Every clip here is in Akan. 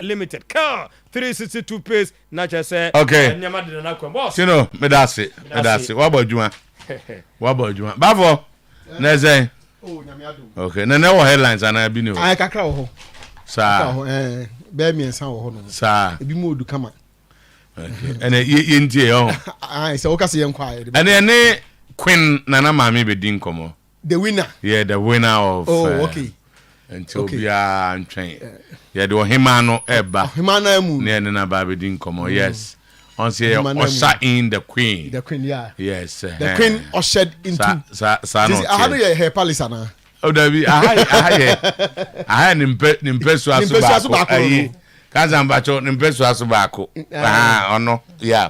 Limited car 362 pace na che say nyama de na kwa boss tino medase wa bodjuma bavo na say nyame adu okay na wo headlines ana bi ni o ai kakra wo ho sa be mi ensan wo ho no sa ebi mo odu kama okay ene ye ntie ho ai se wo ka se yen kwa ene Queen Nana Mami be din komo the winner the winner of okay until bia antwen the ohima no eba ohima na mu ne na ba be din komo yes on say osha in the queen yeah yes the queen ushered into sa no how do you her palace ana o da bi aha nimpe so aso ba ayi kanza mbacho nimpe so aso ba ko ono yeah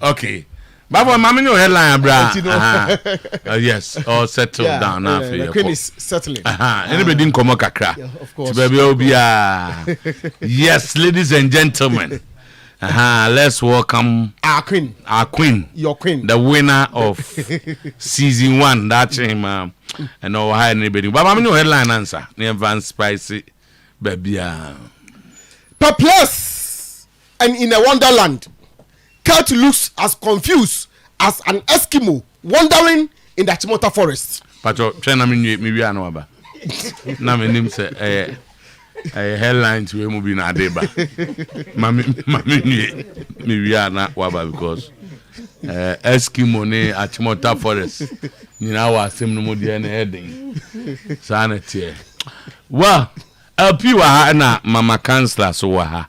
okay Baba mama no headline bra yes all settled down now for the queen is settling anybody didn't come kakra of course baby obia yes ladies and gentlemen let's welcome our queen your queen the winner of season 1 that him and no high anybody baba mama no headline answer near van spicy baby perplexed and in a wonderland. Cat looks as confused as an Eskimo wandering in the Achimota forest. Pacho, China maybe I know about. Na me nim say headline to him be na deba. Mami maybe I na waba because Eskimo ne Achimota forest. Ni na wa asem no modi na heading. Sanity. Well, LP wa ha na mama counselor so wa ha.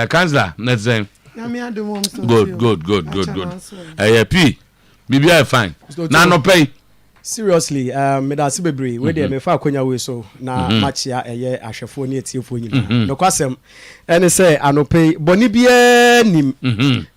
Counselor, let's say good. P. BBI fine. Na no pay. Seriously, me da se bebre we dey me fa akonya we so na match ya eye ahwefo ne etiefo nyina. No kwasem ene say anope boni bia nim.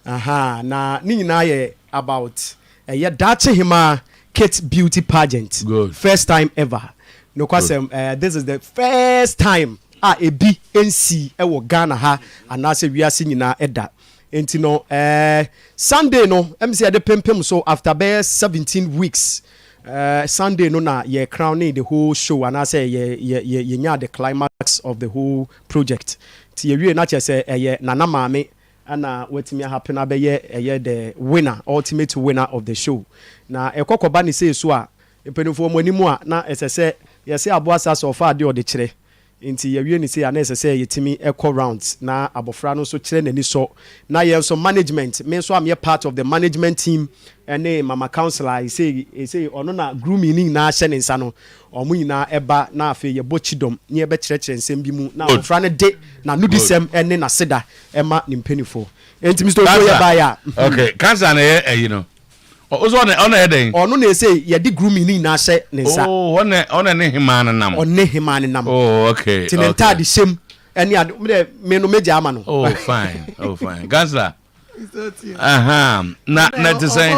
Na ni nyina ye about eye dache hima Kate beauty pageant. Good. First time ever. No kwasem this is the first time ebi NC ewo Ghana ha anase wiase nyina eda. Enti no Sunday no MC ade pempem so after be 17 weeks Sunday no na ye crowning the whole show and I say ye nya the climax of the whole project ti ye wie na che say ye Nana Mami ana wetimi happen abe ye the winner ultimate winner of the show na ekokoba ni say so a empenifo mo animu a na esese ye say aboasa so fa de ode kire nti ye wie ni say ana esese yetimi echo rounds na abofra no so kire nani so na ye so management me so am ye part of the management team ene mama counselor I say ono na grooming na hye ne nsa no omu nyina eba na afi ye bochidom ne ye be kire nsem bi mu na abofra no de na nudisem ene na seda ema ni mpenifo enti Mr. Otuo ba ya okay cancer na ye you know ozo on heading ono na say ye di grooming na hye ne nsa on ne himane nam onne himane nam okay tinenta di sem ene me no meja ama no fine cancer na to say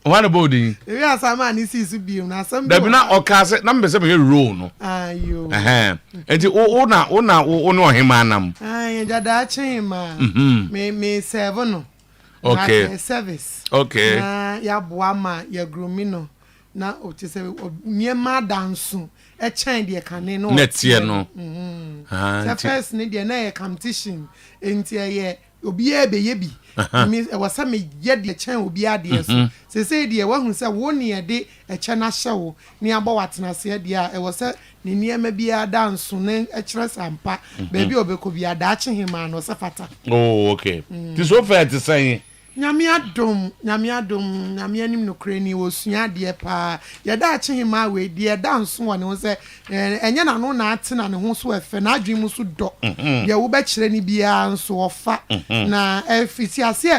one body we are some man is biom na some da bi na okase na mbese me roll no ayo enti o na ohima nam ayo jada chima me 7 no okay service okay na ya boa ma ya grumino na o ti se niema danso e chan de kane no netie no the first ne de na ye competition enti ye obi e be ye bi me e wasa me ye de chan obi ade so se de wa hu se wo ne de e chan na hyewo ne aba watena se de a e wasa ne niema bi adanso ne e kire sampa ba bi obeko bi adache hima no se fata okay ti so fair to say nyame adom nyame anim no krani osua de pa ye da ache hima we de da nso woni wo se enye na no na ate na ne ho so efe na adwen mu so do ye wo be kire ni bia nso ofa na efiti ase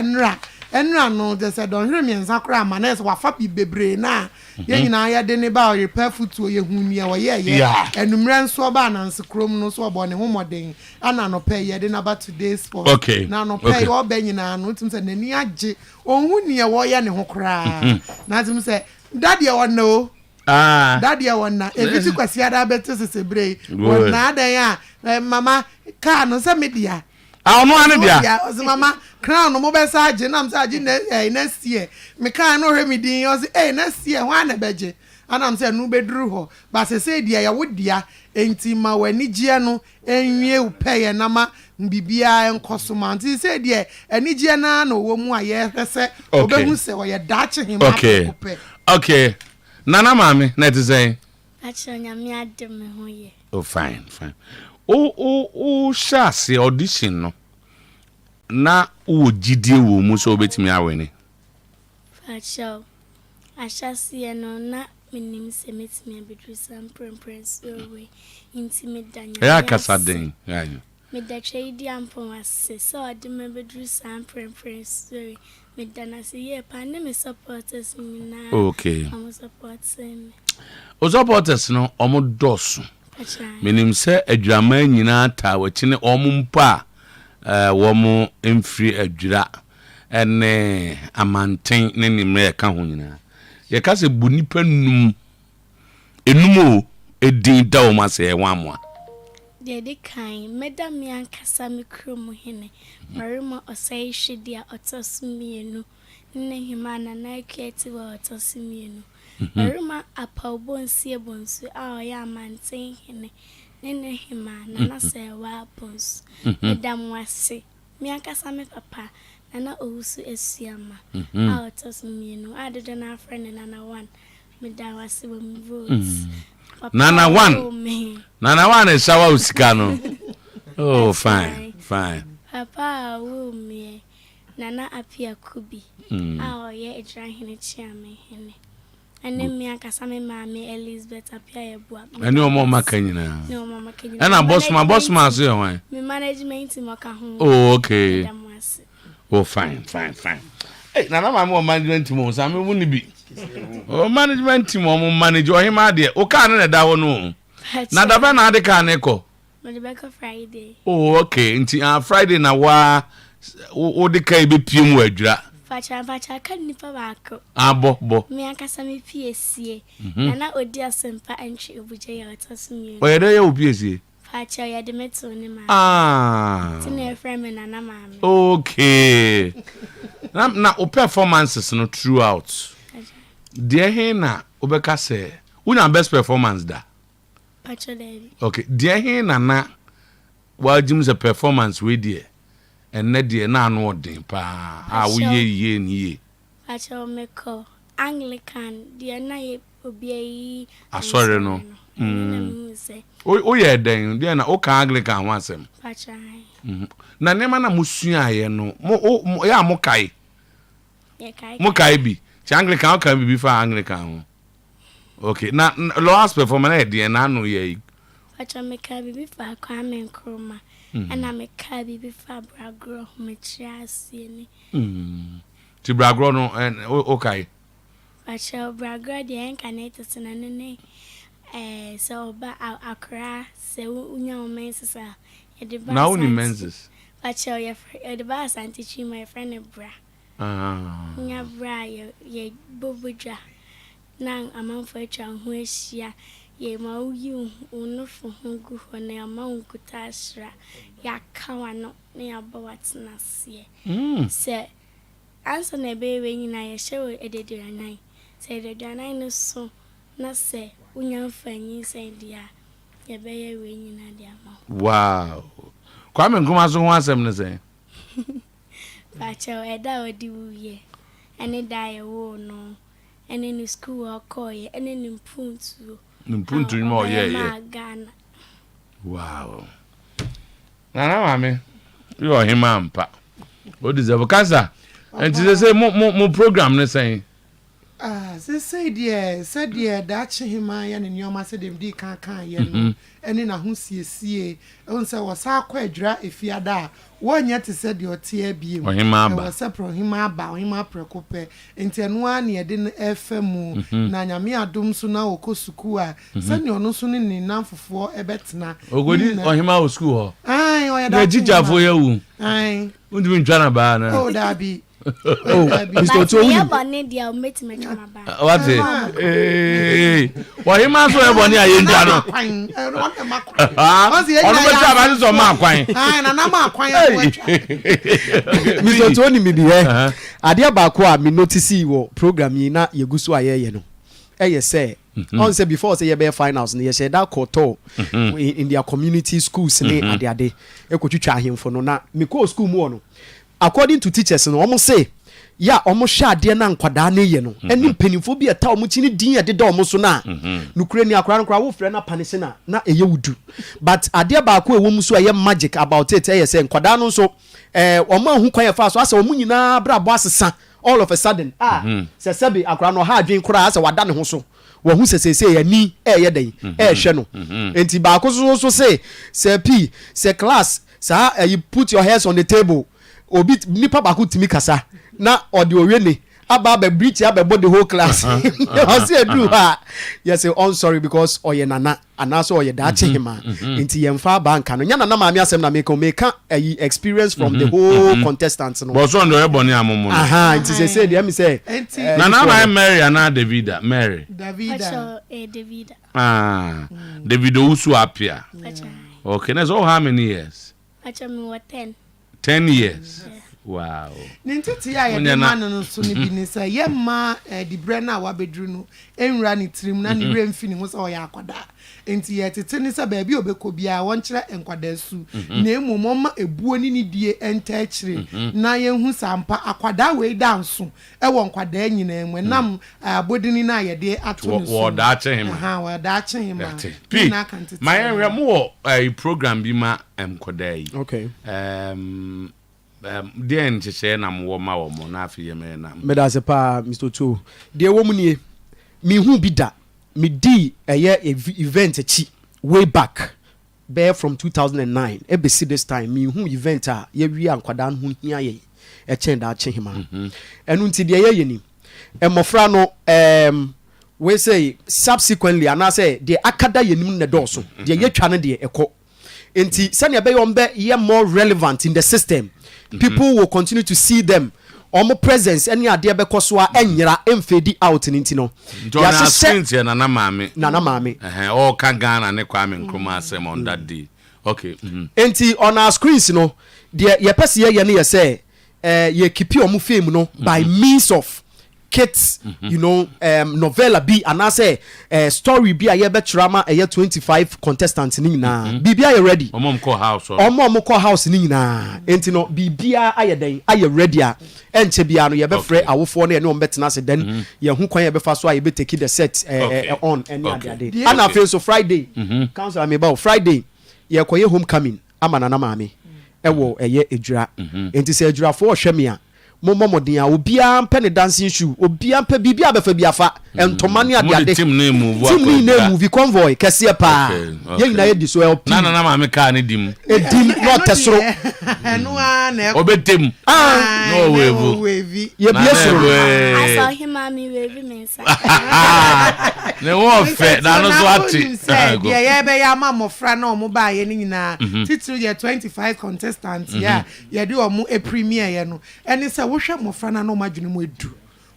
enra no de se don hwe miensa kra ma na se wafa bi bebre na ye nyina ya de ne ba Oyerepa futuo ye hunu ye wo ye enumre nso ba na nse krom no so obo ne ho moden ana no pe ye de na ba today's sport okay na no pe yo ba nyina no tum se nani age ohun ne wo ye ne ho kra na tum se daddy won no daddy won na ebiti kwasi ada beto sesebre won na adan ya mama ka no se media ono ane dia o mama crown no mo be sa age na am sa age next year me kan no hwe me din o say next year ho ana beje ana am say no beduru ho ba se dia ya wo dia enti ma wani gye no enwie upeye na ma bibia enkoso ma nti se de anigye na na wo mu aye hwese obehu se wo ye dache hima okay okay nana mami na ti say acho nyame adem ho ye oh fine o shase audition no na o gidie wo mu so obetimi awene acho ashase no na minim se metimi abedru sam prince we intimidanya ya kasaden ya me da trade ampon ase so adem abedru sam prince we me dana se ye pa ne me supporters mi na okay am supporting o supporters no omo dosu minim se adwama nyina ta wakine omo mpa womo emfiri adwira ene amanten ne nimre ka ho nyina ye ka se bunipa num enumo edin da o ma se wanmoa de kan medam yankasa me krom hene marima osai hwedia otosumienu ne himana na keti wa otosumienu marima apawbonsie bonsu a ya amanten hene ne himana na se wa bonsu medam wase me yankasa me papa na owusu esiama a otosumienu adodo na friend na one medam wase bo votes Nana one is shower usikano. Oh fine. Papa wo me nana apia kubi. Oye edrahene chiame hene. Ane me akasa me maame Elizabeth apia ebua. Ani omo makanyina. No mama makanyina. Ana boss man so yan. Me management mo ka ho. Oh okay. Oh fine. Hey, nana mama management mo sa me woni bi. Oh management team o manage ohima de o ka na da wo no na da ba na de ka na ko me de back Friday oh okay nti Friday na wa o de ka be piem wa adwura facha ka nipa ba ko bo me akasa me piesie na odi asempa antwe obuje ya otasumi o ye de ya opiesie facha ya de meto ni ma tine friend me na mama okay na o performances no throughout dear hena obeka say una best performance da pacho daddy okay dear hena na wajim se performance we dear and na dear na no odin pa wo ye ni pacho meko Anglican dear na ye obi asore no o ye den dear na o ka Anglican ho asem pacho na nema na musua ye no mo ya mo kai bi Anglican can be before Anglican. Okay, now last performance there na no ye. Facha me ka bi before Kwame Nkrumah. And I me ka bi before Bragro me chiase ni. Ti Bragro no and okay. Facha Bragro de encanate na ne so ba akra se unya o mensesa. E de ba. Now ni menses. Facha ye de ba santichi my friend bra. Nya bra ye bobodwa na amanfo atwa ho ahia ye ma uyi unufo ho gu ho na ma unkuta asra ya kawa no na ya bawatna se se anso na bewe nyina ye hyewe ededuranan se ededuranan no so na se unya mfanyi se dia ye beye we nyina dia ma wow Kwame Nkrumah so ho asem ne se Pacho eda odi wuye ene dae wo no ene ni school akoye ene ni mpuntu mo ye wow nana mame yo hima mpa o deserve cancer and to say mo program ne say say dear that hima ya ne nyoma say dem di kan ye no ene na ho siesie on say wo sa akwa adwura efiada wonya te se de ote abiem wo se pro hima aba hima prekope ntenu a ne de FM na nyame adom so na okosuku a se ne ono so ne nanfofo ebetena ogodi ohima o school ho ai o ya da jijafo ya wu ai undimi ntwana ba na oh dabi Mr. Otuo ya bone dia o metime chama ba what ohima so ya bone aye ndwa no onu beta ba so ma kwan ai na ma kwan Mr. Otuo ni mi bi he ade ba ko a mi notice wo program yi na yeguso ayeye no eye se On say before say be finals ne ye that koto in their community schools ne ade e ko twitwa ahemfo no na me ko school mu no according to teachers no almost say ya omo hwa ade na nkwada na ye no eni mpanimfo bi eta omo chini din ade da omo so na nukure ni akora nkora wo frɛ na panise na eye wudu but ade ba ko ewo mu so eye magic about it eye say nkwada no so omo ahu kwan ye fa so asa omo nyina bra bo asesa all of a sudden se sebe akora no ha adwen kora asa wada ne ho so wo hu sesese ya ni eye den hwe no enti ba ko so say class sa you put your hands on the table obi nipa ba ko timi kasa na odi owene aba be breach aba the whole class I say do ha you say I'm sorry because oye nana anaso oye da che hima nti yemfa banka no nya nana maami asem na make experience from the whole contestants no but so ndo eboni amomo nti say dey me say nana my Mary ana Davida David Otuo-Acheampong okay that's all how many years me 10 years wow nintiti ya ye man no so ne bi ni say ye ma di brena wa bedru no enwura ni trim na ni remfini ho so ya akwada enti ye tete ni say ba bi obekọ bia won kire enkwada su na emom ma ebuo ni ni die enta kire na ye hu sampa akwada we danso e won kwada nyina enwe nam abodini na ye de ato no so wo da che him wo da che him na my area mo program bi ma enkwada yi okay den che na mo ma wo mo na afi ye me na me da se pa Mr. Otuo de wo mu nie mi hu bi da mi di event achi way back bear from 2009 e be see this time mi hu event a ye wi ankwada hu hia ye e chen da che hima enu nti de ye ni emofra no we say subsequently and I say the akada ye nim na doso de ye twa no de ekọ enti sane be yo mbe ye more relevant in the system people will continue to see them omo presence any ade be koso a enyira emfedi out ninti no ya screens ya nana mami all kan Ghana ne Kwame Nkrumah asem on that day okay enti on our screens no de ye pese ye ne ye say ye keep omo fame no by means of kits you know novella bi and I say story bi aye betrama 25 contestants ni na bibia you ready omom call house ni na enti no bibia aye den aye ready a enche bia no ye be frɛ awofo no ye no betena se then ye hu kwan ye be fa so aye be take the set on any other day and after so Friday council am about Friday ye koye homecoming amana na maame ewo eye edura enti se edura fo hwe me a momodin a obia mpe ne dancing shoe obia mpe bibia befa biafa entomani ade team name movie convoy kese pa ye nyina ye di so LP na ma me ka ne dim no tesoro enu a na obetem no wevu ye bia so I saw him ami wevi mensa ne wo fe da no so ati ye be ya ma mofra na omo ba ye ni nyina titiri ye 25 contestants ye di omo e premier ye no eni se wo hwe mofra na no madwene mu edu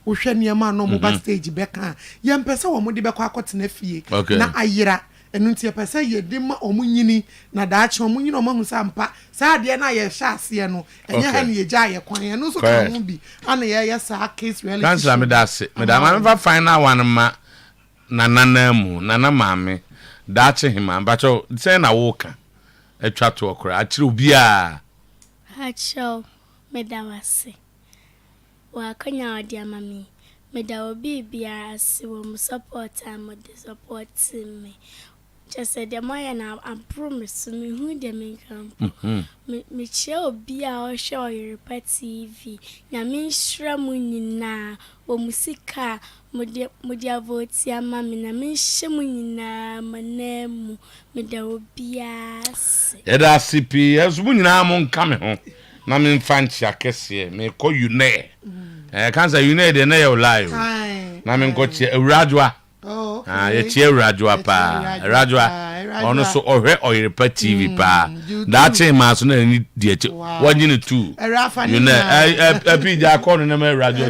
wo hwe niam no mo backstage beka ye mpese wo mo de beka akotena fie na ayira enu ntie pese ye de ma omo nyini na daache omo nyini omo hu sampa sa de na ye hwa ase no enye ha ne ye gya ye kwan ye no so ka ho bi ana ye sa case reality cancel me da se me da ma final one ma nana mu nana maame daache hima bacho say na wo ka atwa to okra akire obi a hacho medawase wa konya odi amami medawo bibia ase wo mu support am the support me just said the moya na I promise me who dem kan me che obi a o show Oyerepa TV na me nhra mu nyina wo musika mudi avoti amami na me hye mu nyina manemu medawo bia ase eda CP as mu nyina mo nka me ho na me mfanchi akese me ko une cancer une de na your live na me nko che Ewuradwa ye che Ewuradwa pa Ewuradwa ono so ohwe Oyerepa TV pa that ma so na ni de che wanyine tu you know apija ko no na me Ewuradwa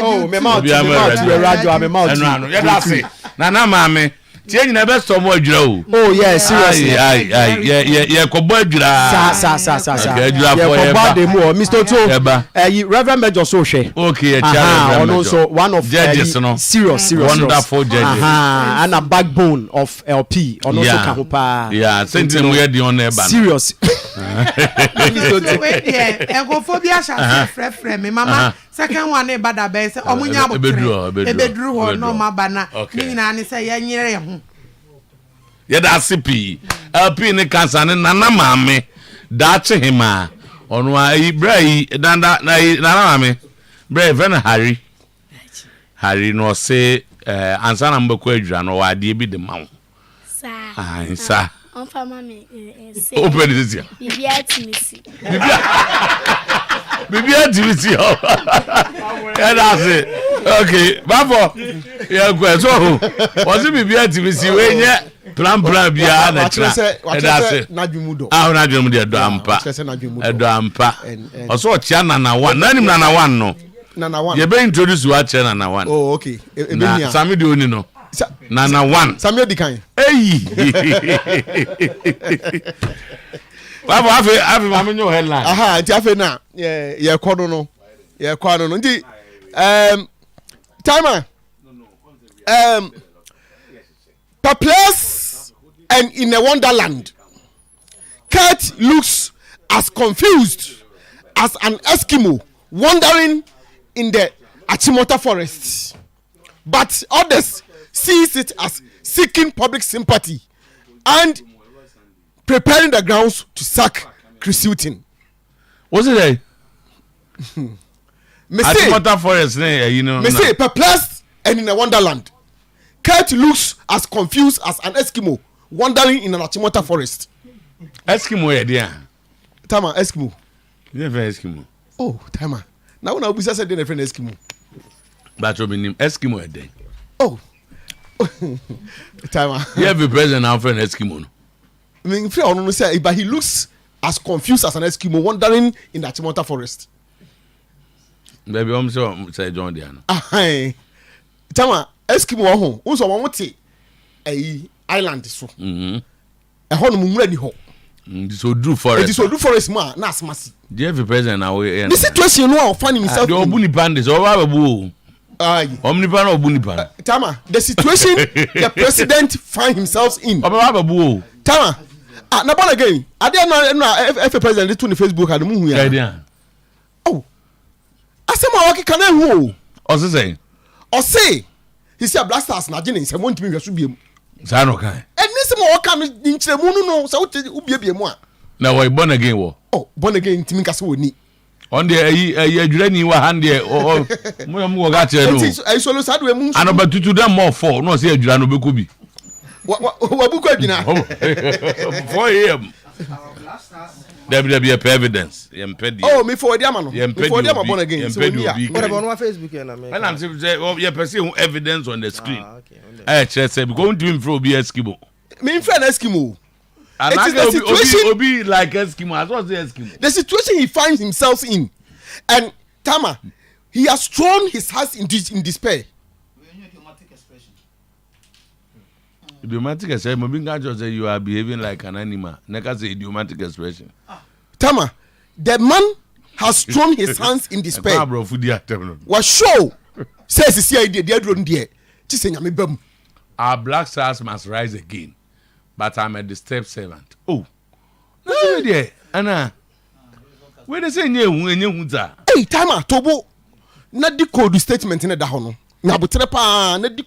tu oh me mouth Ewuradwa me mouth eno ano ye da se na maame Tieni na best of adwira o. Oh yeah, seriously. Yeah, kobo adwira. Sa. Adwira for yeah, de mo Mr. Otuo. Reverend Major so hwe. Okay, Reverend Major. Also one of judges no. Serious. Wonderful judges. And a backbone of LP. Also ka ho pa. Yeah, senti mo ye di on eba. Serious. Wait there. Egophobia shall frɛ me mama. Second one e bada be say omunya abotre. Ebedru ho no mabana. Ni nyina ne say yanyere ho. Ye da sipi. LP ne kansa ne nana maame. Da che hima. Ono ayi brai danda na nana maame. Brai ven Harry no say ansa na mbekọ adwura no wa de bi de mawo. Sa. On mami open this here. Bibia timisi. Yeah, that's it. Okay, Babo. Yeah, go so. Was it Bibia timisi we nye plan bia na tra. That's it. Nadwumudo. Na dwumudo do ampa. Edo ampa. Oso chia na one. Nanim na one no. Na one. You be introduce you chia na one. Oh, okay. Na Sami di oni no. Na one. Samuel Dikan. Hey. Baba have mama no headline. Aha, ti afi na ye kono no. Ye kwano no. Ndi timer. Perplexed and in a wonderland. Kurt looks as confused as an Eskimo wandering in the Achimota forest. But others sees it as seeking public sympathy and preparing the grounds to sack Chris Hilton. What's it there? Achimota forest, you know. Me say perplexed and in a wonderland. Kurt looks as confused as an Eskimo wandering in an Achimota forest. Eskimo, yeah. Tama Eskimo. You never Eskimo. Oh, Tama. Now when I be said a friend Eskimo. But you mean Eskimo a day. Oh. Tama. You have a present now friend Eskimo. I mean, but he looks as confused as an Eskimo wandering in the Achimota forest. Baby, I'm sure say John Diana. Aye. Tama Eskimo home. Also, one would say a island so. A home mumready ho. So do forest. It is so do forest ma na asmasi. Do you have a present now? The situation no one find himself. The Obuni Pandis or Babu. Aye. Omnipan or Bunipan. Tama, the situation the president find himself in. Babu. Tama. Na born again. I didn't know if a president to the Facebook and muhu ya. Oh. Asema waki kana hu. O say. O say. He say blasters na gene se won timi hweso biem. Sa no kan. Enisi mo waka no nkyeremu no se ubie mu a. Na we born again wo. Oh, born again timi kase woni. On the adwura ni wa hand there mo ga chere no. Ai solo sad we mu. Anoba tutu dem more for no say adwura no beku bi. Wa buku adwina. 4 AM. There be evidence. Oh, me forward am no. Me forward am born again. So we what about on Facebook and America? And I'm say you perceive evidence on the screen. Eh, say because to him for be Eskimo. Me friend Eskimo. And I be like Eskimo. As was the Eskimo. The situation he finds himself in, and Tama, he has thrown his heart in despair. Idiomatic expression. Mobinga just say you are behaving like an animal. Neka say idiomatic expression. Tama, the man has thrown his hands in despair. Was show says the idea they don't dare. Just saying, I'm our black stars must rise again, but I'm a disturbed servant. Oh, no idea, Anna. Where they say you? Hey, Tama, Tobo, not the code statement in the Dahono.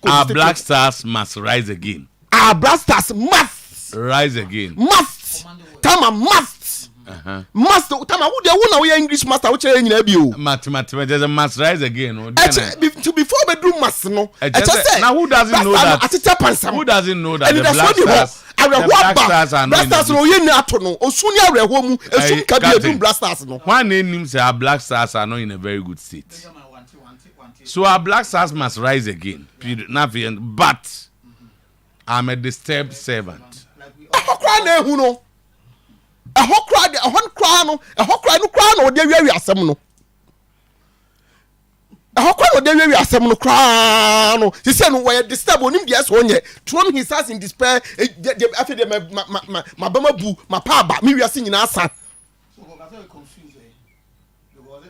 Our black stars must rise again. Our black stars must rise again. Must. Tama must. Must. Tama who the one we English master which are in the mathematics must rise again. To before we do must no. Now who doesn't know that? Who doesn't know that the black stars are not? Black stars no ye na to no. Osuni areho mu esum ka bi do black stars no. One name say our black stars are not in a very good state. So our black stars must rise again. Period. But I'm a disturbed servant. how come they we asem no kra no he say no we disturb onim dia so onye throw his house in despair after the my bama bu my pa ba me we ase nyina asa so go got confused because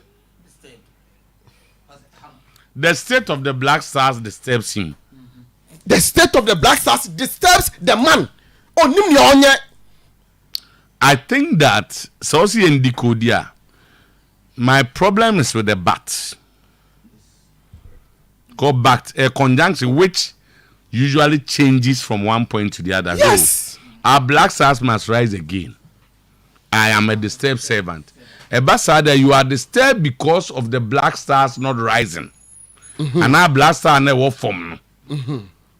disturbed the state of the Black Stars disturbs him. The state of the Black Stars disturbs the man onim ne onye. I think that so see in Decodia my problem is with the bat. Go back a conjunction which usually changes from one point to the other. Yes. So, our Black Stars must rise again. I am a disturbed servant. Ebasada, you are disturbed because of the Black Stars not rising. And our Black Stars never form.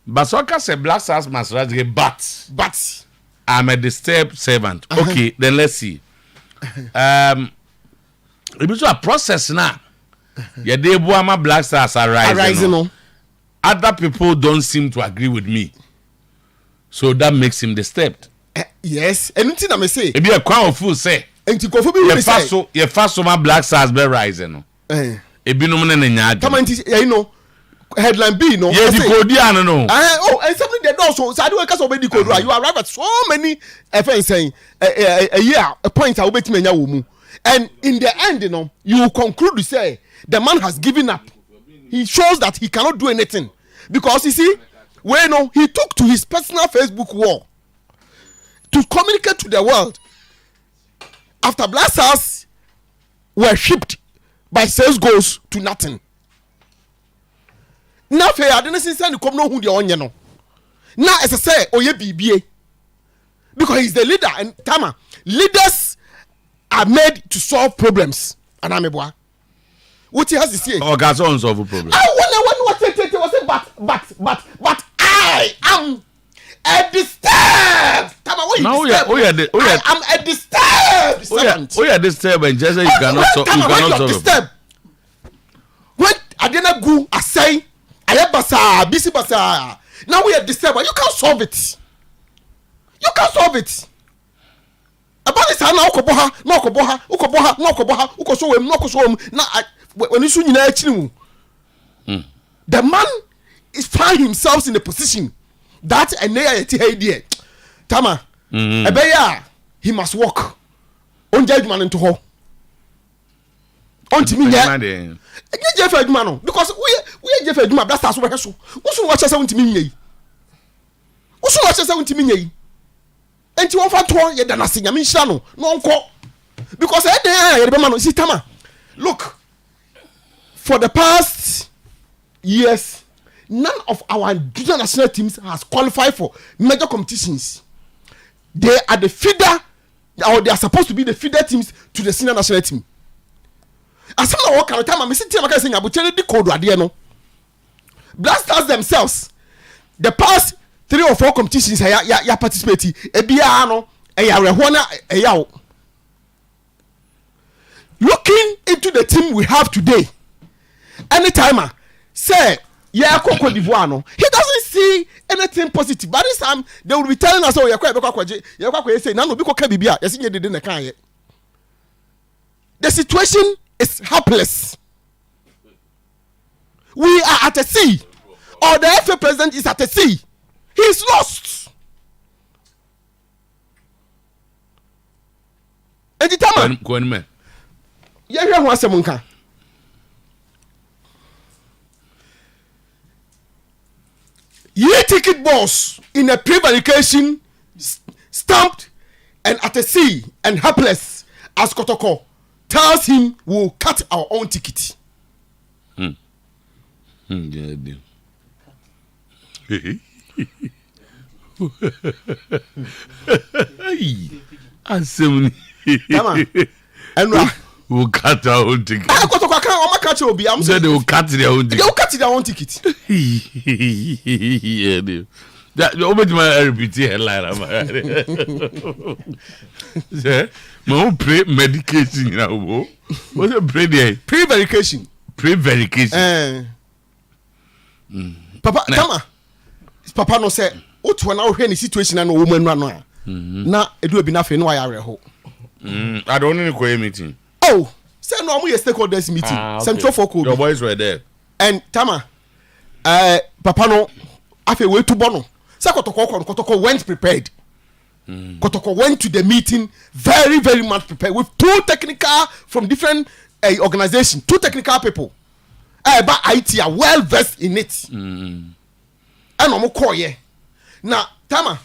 But so can say Black Stars must rise again. But I'm a disturbed servant. Okay, then let's see. It's a process now. Yeah, they my Black Stars are rising. No. Other people don't seem to agree with me, so that makes him disturbed. Yes, anything I may say. It be a crown of fool say. You fast so my Black Stars be rising. No. It be no man in your. Come on, you know. Headline B, no. Yeah, Decodia, no. Oh, and something that also. So I do a case of Decodia. You arrive at so many events saying a year, a point. I will bet me woman. And in the end, you know, you conclude to say the man has given up. He shows that he cannot do anything because you see, when he took to his personal Facebook wall to communicate to the world after Black Stars were shipped by sales goals to nothing. Now, I didn't see any come no who the onion. Now, as I say, Oye BBA because he's the leader and Tama leaders are made to solve problems. And I'm a boy. What he has to say? Oh, God's own solve a problem. I but I am a disturbed. I'm a disturbed servant. Oh, yeah, disturbed and just you cannot solve. You cannot solve. When I didn't go, I say, I have basa, busy basa. Now we are disturbed. You can't solve it. You can't solve it. About this, I know Koboha, when you see the man is find himself in a position that Tama, he must walk on judgment into her. On to me, because we Jeff Edman, that's what I also watch us on to me. Also watch us on to me. And you offer to ye than a sing. I mean, Shano, no call because I see Tama. Look, for the past years, none of our junior national teams has qualified for major competitions. They are the feeder, or they are supposed to be the feeder teams to the senior national team. As some of our time, I'm sitting here saying, "I'm telling the code right no." Black Stars themselves, the past 3 or 4 competitions, ya participate. Ebiano, eya. Looking into the team we have today, anytime say Cote d'Ivoire, no, he doesn't see anything positive. But this time they will be telling us, "Oh, you're say no, because Kabibia, yes, you didn't can." The situation is helpless. We are at a sea, or the FA president is at a sea. He's lost. And the time, yeah, what's a monka? Ye ticket boss in a prevarication, stamped and at a sea and helpless as Kotoko tells him we'll cut our own ticket. We'll cut our own ticket. I'm saying they will cut their own ticket. They will cut their own ticket. Yeah, dude. That you open my repeat headline. My own pre-medication, you know. What's a pre-medication? Pre-medication. Papa, Tama. Papa no say, "What when I hear the situation and a woman run now? Now it will be nothing. No, I hope. I don't need a meeting. Oh, say no, we a stakeholders meeting. Central Focal. Your boys were there. and tama papa no afi we to bono say kotoko went prepared. Kotoko went to the meeting very, very much prepared with two technical from different organizations, two technical people. But IT are well versed in it. And I'm call ye. Now, Tama,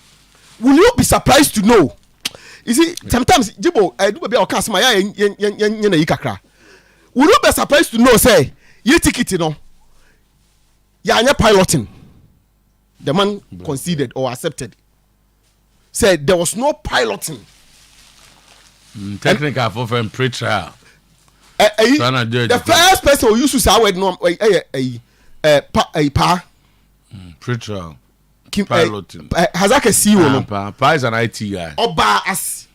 will you be surprised to know? You see, sometimes Jibo, I do be a cast my yen. Will you be surprised to know? Say, ye ticket, you know, you're piloting. The man conceded or accepted. Said there was no piloting. Technical for pre-trial. The first person who used to say pre-trial piloting. Hazaka CEO. Pa is an IT guy. Oba as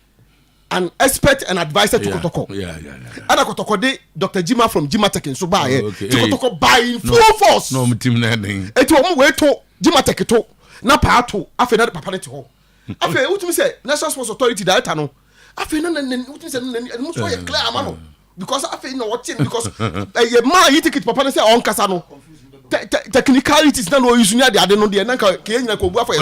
an expert and advisor to Kotoko. Yeah. And Kotoko de Dr. Jima from Jima Tech in Suba. Kotoko buy in full force. No team name. It will wait to Jima Tech to na pa to after that papa to. After what me say National Sports Authority director no. After no what me say no so clear amano. Because after no watching because a man you take it papa say on kasa no. Technicalities na no use nya de ade no de na ka nya ko bua for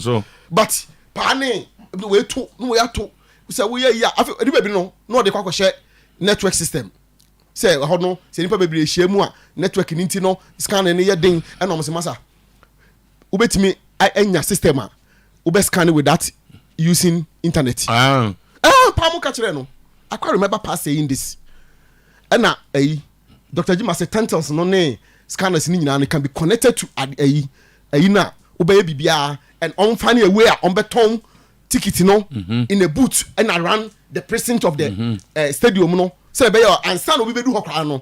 so. But pane we to no we ato say we ya after edi baby no de kwa share network system. Say ho no say nipa bebre hia mu a network ni nti no scan ne ye den e no mo se masa. Ubetimi enya system a ube scan with that using internet. Pamu kachire no. I quite remember past saying this. And now, Dr. Jima said tentacles no ne scanners ni nyina can be connected to na ube bibia and on find a way on beton ticket no in a boot and around the precinct of the stadium no. So be your and stand obi be do hokra no.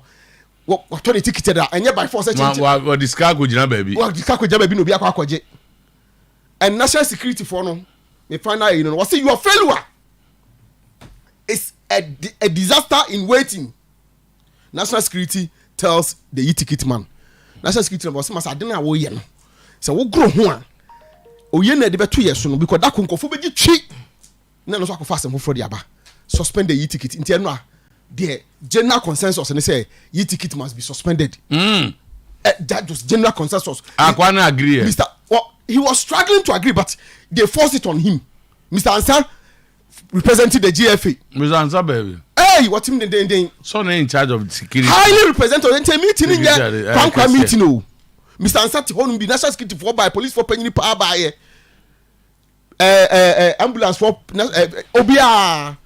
What turn the ticket there and by force change. What discard go jina baby. What discard go jina baby no bi akwaje. And national security for no me find out what say your failure is a disaster in waiting. National security tells the e-ticket man. National security man say masa adena wo ye no. Say wo grow ho a oye na de beto ye so no because that konkofo be twi na no so akofa asem for the aba. Suspend the e-ticket. Nti eno a the general consensus and say e-ticket must be suspended. That was general consensus. Akwana agree. Mr. Well, he was struggling to agree, but they forced it on him. Mr. Ansar representing the GFA. Mr. Ansar, baby. Hey, what him then? So in charge of security. Highly represented meeting in there. Meeting. No, Mr. Ansar to hold be national security for by police for penny power by ambulance for Obia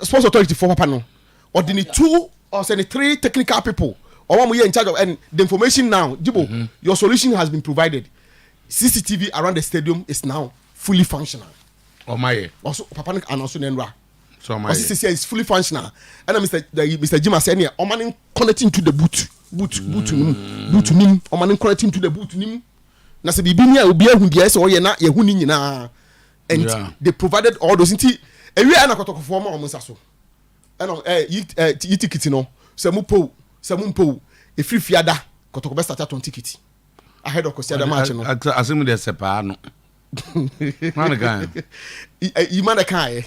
sports authority for Papa no. Or the 2 or 3 technical people. Or one we are in charge of and the information now, Jibo, your solution has been provided. CCTV around the stadium is now fully functional. Oh my! Also, Papa and also Nenra. So my CCTV is fully functional. And Mr. Jima said, "Yeah, Omanin connecting to the boot to nim. Omanin connecting to the boot nim. Na se bibinia ubia hundia so ye na ye huni nyina." And they provided all those. Inti ewi ana kotoko form omusa so. And yi ticket no. Se mu po e free fiada kotoko be start on ticket. Ahead of Kosia match no. Asemi de sepa no. Man kan. You man kan.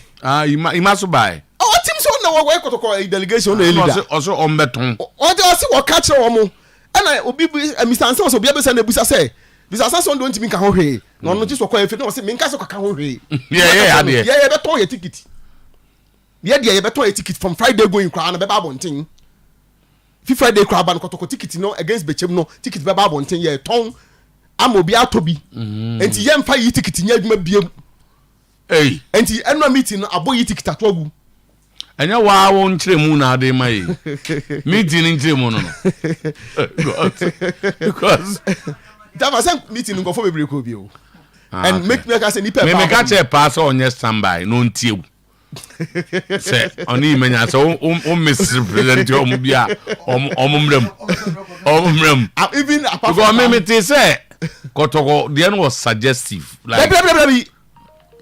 You must buy. Oh, team so na we kotoko delegation na leader. Also on beton. O de say what catch wo mo. And obi Mr. Ansa so obi be na busa say. Mr. Ansa don't mean kan ho hwe. No no just kwa efe no say me nka so kan ho hwe. Yeah. Yeah, beton your ticket. Yeah, you beton your ticket from Friday going kwa na be ba bonten. Friday crab and kotoko ticket no against Bechem no ticket be ba bonten ye ton amobi atobi enti ye mfa yi ticket nya adwuma biem enti eno meeting no abo yi ticket atogu enya wa won kire mu na ade mai meeting nkire mu no because that was meeting ngo for bebre ko bi o and make me say nipa me ka che pass on yes standby no ntie say oni menya so misrepresent your mubia omumrem even apart from me say kotoko the end was suggestive like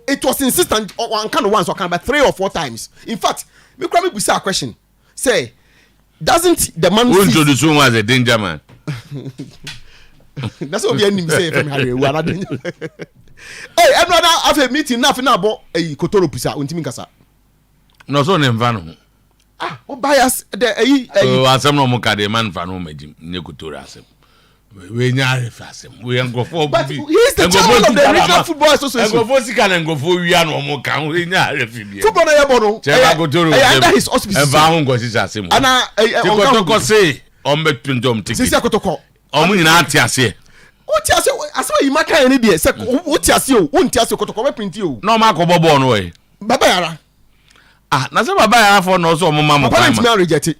it was insistent on kind of once or kind of 3 or 4 times. In fact me cry me busa a question say doesn't the man introduce him as a danger man. That's what we enemy say from Harry we are not danger. Hey, another after meeting na about kotoro pusa untimi kasa. No so nemva no. bias the asem no mo ka de man fa no magim ne kutora asem we nya refa asem we ngofo but he is the chairman of the Regional Football Association. Ngofo sika na ngofo wia no mo ka we nya refa bi football na yebo no cheba kutoro under his auspices eva ho ngosi asem ana kotoko say ombe twindom ticket sisi akotoko omu nyina ati ase oti ase ase yi maka ni de se oti ase o wonti ase kotoko be print o no ma ko bobo no we baba yara na se baba yara for no so omo ma mo parent me reject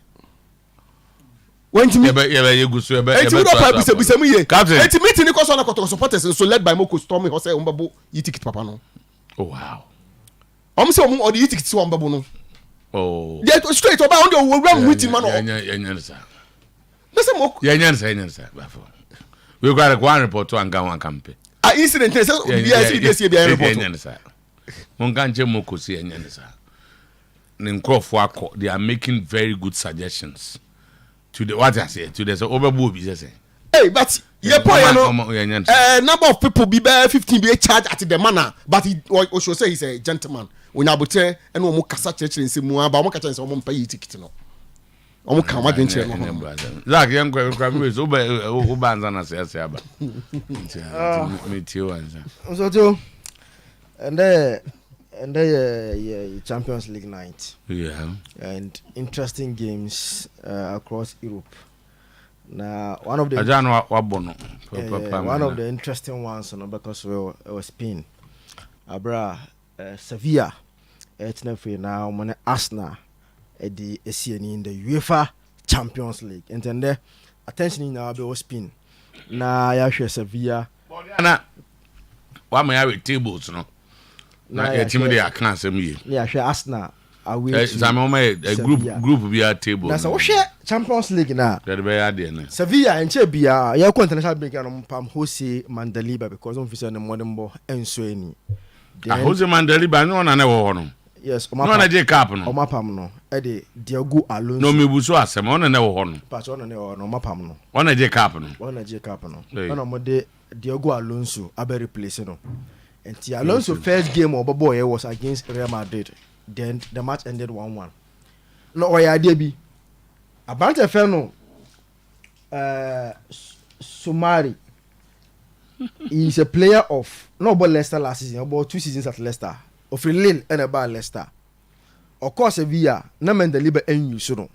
wentimi yebe yegusu yebe enti do pa bisabisam ye Captain. enti meeting ni koso na kotoko supporters so led by Moko Stormy ho say ombabo yi ticket papa no oh wow say omo odi yi ticket so ombabo no oh they straight oba on the ram meeting man yenya nsa listen Moko yenya nsa bafo we got a one report to anga one campaign incident say BSC be report yenya nsa mon kanche Moko si yenya nsa ne nkrofo akọ they are making very good suggestions to the what I say to the overboard be say hey but ye point no number of people be 15 be charge at the manor but he should say he's a gentleman when abote and omo kasa church nsemu aba omo kacha nse omo mpa yi ticket no omo ka ma dwenche no Zak yan kwa we so ba banza na se aba me tio anza So too, and Champions League night. yeah And interesting games across Europe. Now, one of the ajano wabono one of the interesting ones, because we was Spain. Abra Sevilla, it's now when Arsenal at the SCN in the UEFA Champions League. And then the attention in our was Spain. Now, ya Sevilla. na wa ma ya we tables no na ya team dey account asem ye Yeah, share Arsenal away to Zama a group be a table na so share Champions League na that be ya there na Sevilla enche bia ya ko international break no pam Jose Mandaliba because on officer no modern ball enso ani Jose Mandaliba no na wo no yes no na je cap no o mapam no e de Diego Alonso no me buso asem on na wo no patch on na wo no mapam no on na je cap no on na je cap no na mo de Diego Alonso abe replace no and Alonso first game of boy was against Real Madrid. Then the match ended 1-1. No, idea be about a fellow Sumari. He's a player of no about Leicester last season, about 2 seasons at Leicester, of Lille and about Leicester. Of course, Sevilla, no Mandaliba and you so.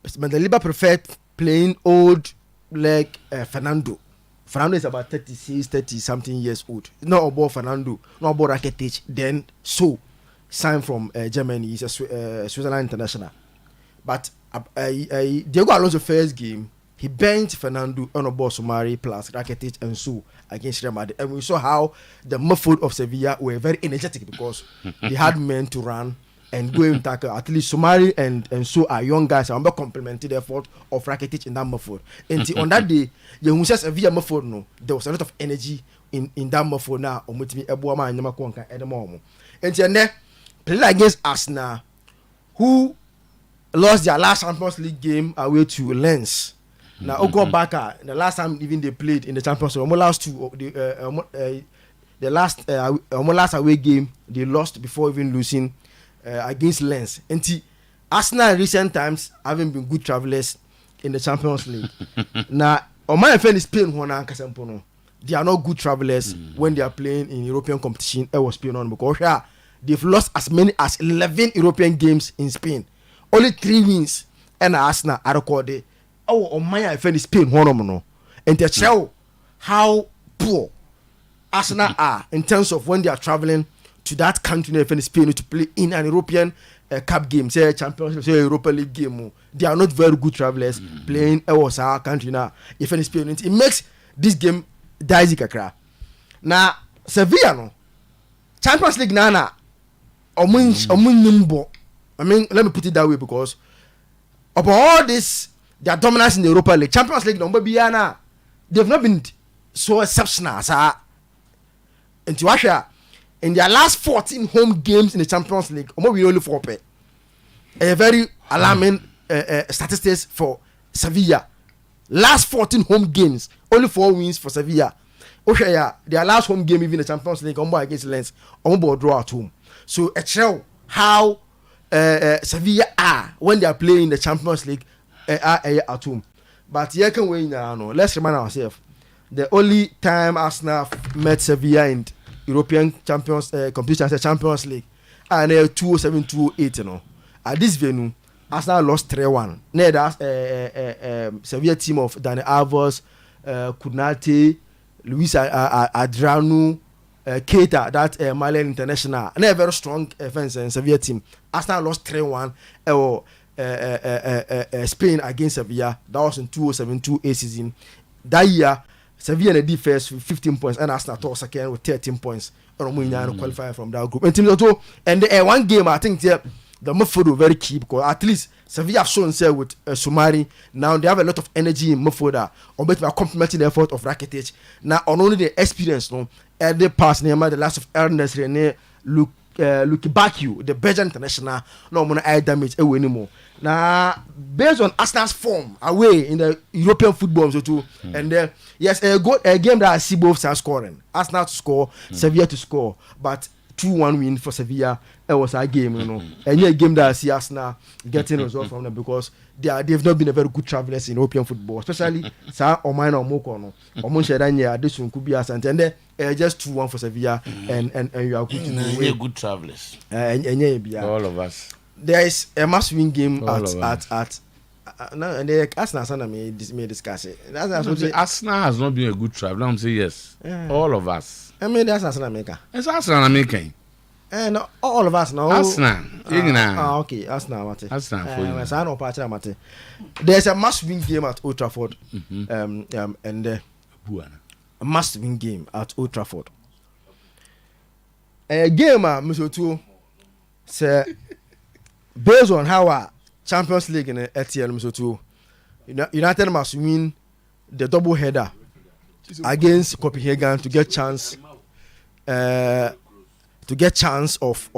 Mandaliba preferred playing old like Fernando. Fernando is about 36, 30 something years old. Not about Fernando, not about Rakitic. Then signed from Germany. He's a Switzerland international. But Diego Alonso first game, he benched Fernando on about Sumari plus Rakitic and against Real Madrid. And we saw how the midfield of Sevilla were very energetic because they had men to run and go and tackle. At least Sumari and are young guys. I'm complimenting the effort of Rakitic in that midfield. And on that day, you says Sevilla midfield no, there was a lot of energy in that midfield now. And then play against Arsenal, who lost their last Champions League game away to Lens. Now, Oko Baka, the last time even they played in the Champions League, the last away game they lost before even losing against Lens. And Arsenal in recent times haven't been good travelers in the Champions League. Now, on my friend is Spain, they are not good travelers when they are playing in European competition. It was Spain on because they've lost as many as 11 European games in Spain. Only 3 wins and Arsenal are recorded. Oh, on my friend is Spain, and they show how poor Arsenal are in terms of when they are traveling to that country in Spain to play in an European cup game, say Champions League, say Europa League game. They are not very good travelers playing our country now. If in Spain, it makes this game dicey kakra. Now Sevilla no Champions League nana omun I mean, let me put it that way because of all this, their dominance in the Europa League, Champions League number biana, they've not been so exceptional. And Russia, in their last 14 home games in the Champions League, we only 4 pay. A very alarming statistics for Sevilla. Last 14 home games, only 4 wins for Sevilla. Their last home game, even the Champions League, against Lens, draw at home. So it shows how Sevilla are when they are playing in the Champions League are at home. But here can we now know. Let's remind ourselves. The only time Arsenal met Sevilla in European Champions competition as a Champions League, and 2007-2008, you know, at this venue, Arsenal lost 3-1. Near that Sevilla team of Dani Alves, Kunate, Luis Adriano, Keita, that Malian international, and a very strong defense and Sevilla team. Arsenal lost 3-1. Spain against Sevilla. That was in 2007-2008 season. That year, Sevilla in the first with 15 points, and Arsenal second with 13 points. And qualify from that group. And the one game, I think the midfield were very key because at least Sevilla have shown say with Sumari. Now they have a lot of energy in midfield. Or better complementing the effort of Rakitic. Now on only the experience, no, and they pass near the last of Ernest René Luki Baku, the Belgian international, no more eye damage anymore. Now, based on Arsenal's form away in the European football, so too, and then yes, a game that I see both sides scoring. Arsenal to score, Sevilla to score, but 2-1 win for Sevilla. It was a game, you know, and a game that I see Arsenal getting results from them because they've not been a very good travelers in European football, especially Sa Omina or Mokono or Monshadanya. This one could be as and then just 2-1 for Sevilla, and you are good to be good travelers. All of us. There is a must-win game at no, and the Arsenal may discuss it. Arsenal has not been a good traveler. I'm saying yes. All of us. I mean, that's Arsenal maker. It's Arsenal making. And all of us now. Arsenal. Okay, Arsenal. Arsenal for you. There's a must-win game at Old Trafford. And a must-win game at Old Trafford. A game, Mr. Otuo, say. Based on how our Champions League in the ETL, Mr. Otuo, United must win the double header against Copenhagen to get chance of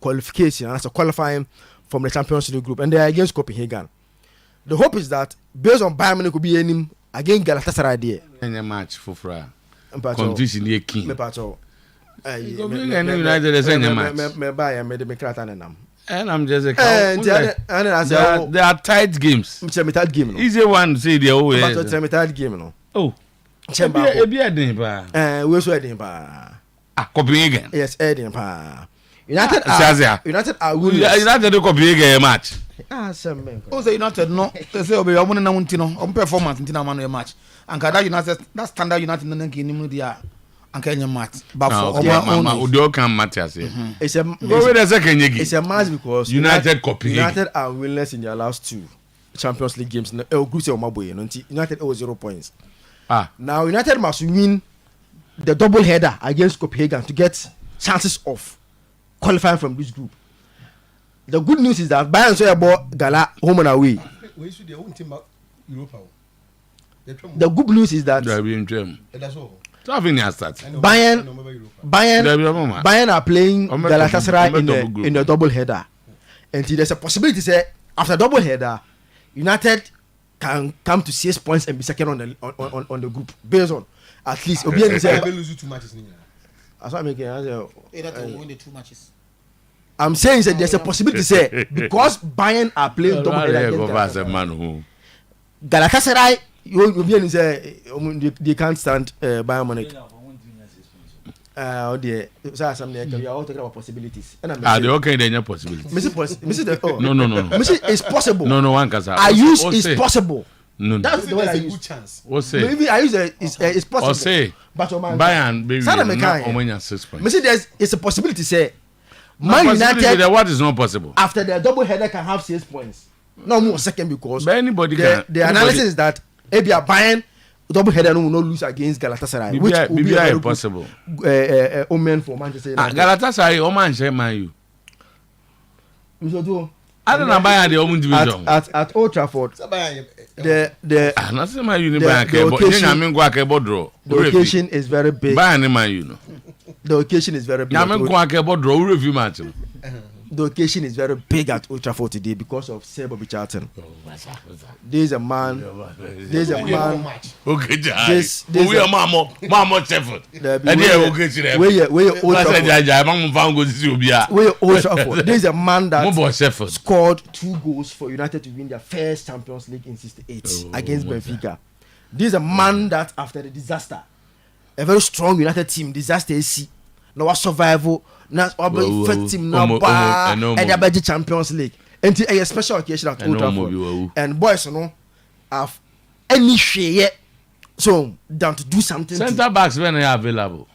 qualification and also qualifying from the Champions League group, and they are against Copenhagen. The hope is that based on Bayern Munich could be any against Galatasaray there. Any match for competition here king. United is any match. And I'm just a they are tight games. Easy one say the always. Tight game, no. Oh, we so Edinburgh. Copenhagen. Yes, Edinburgh. United are winning. United Copenhagen match. Oh, say United no. They say obe omo na wuntino. Omo performance ntina ma no match. Anka that United, that standard United no nka ni mu dia. Anka nya match. But for Odio can match here. It's a it's a match because United Copenhagen. United are winless in their last 2 Champions League games. Group say Omaboye no. United 0 points. Now United must win the double header against Copenhagen to get chances of qualifying from this group. The good news is that Bayern so about Gala home and away. The good news is that Bayern are playing Galatasaray in the double header, and there's a possibility say after double header, United can come to 6 points and be second on the group based on at least lose 2 matches. That's what I'm making. Win the 2 matches. I'm saying that there's a possibility say because Bayern are playing double header against Galatasaray, they can't stand Bayern Munich. So we are all talking about possibilities. They okay then possibilities. No. It's possible. No, one can say. I use is possible. No. That's the way I use. Good chance. Maybe I use it's possible. Or say Bayern baby not 6 points. It's a possibility say Man United what is not possible. After the double header can have 6 points. No more second because but anybody can. The analysis is that if you are Bayern double header will not lose against Galatasaray, which will be very possible. Omen for Manchester United. Galatasaray, Oman share Man U. I don't know Bayern the Omen division. At Old Trafford. The occasion is very big. Bayern Man U. The occasion is very big. Review match. the occasion is very big at Old Trafford today because of Sir Bobby Charlton. There's a man. Okay, we are Mama Sheffield. Where Old Trafford. There's a man that scored 2 goals for United to win their first Champions League in '68 against Benfica. There's a man that after the disaster, a very strong United team, disaster AC, now was survival. Now, first team now and the Champions League. And a special occasion at Old Trafford. And boys, you know, have any share so down to do something. Centre backs when they are available.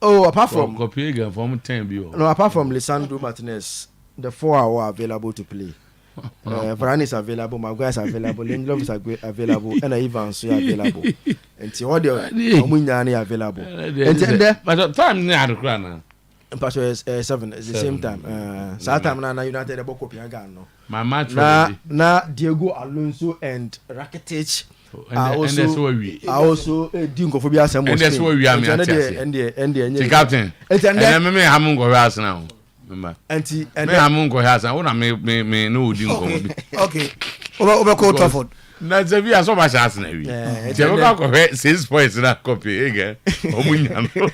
Oh, apart from Copenhagen from 10 no, apart from Lisandro Martinez, the 4 are available to play. Varane is available, Maguire is available, Lindelof is available, and Evans is available. And all the Omunyani available. And but time near the crown. Pastor is 7 at the same time. Saturday na United about Copenhagen no. My match na Diego Alonso and Rakitic are also doing for be asem. And that's where we are. And the captain. And me hamun go house now. Remember. And hamun go house. I wanna me no doing. Okay. Over Old Trafford. Na Xavi aso ba chance na wi. Xavi go 6 points na Copenhagen. Omunya no.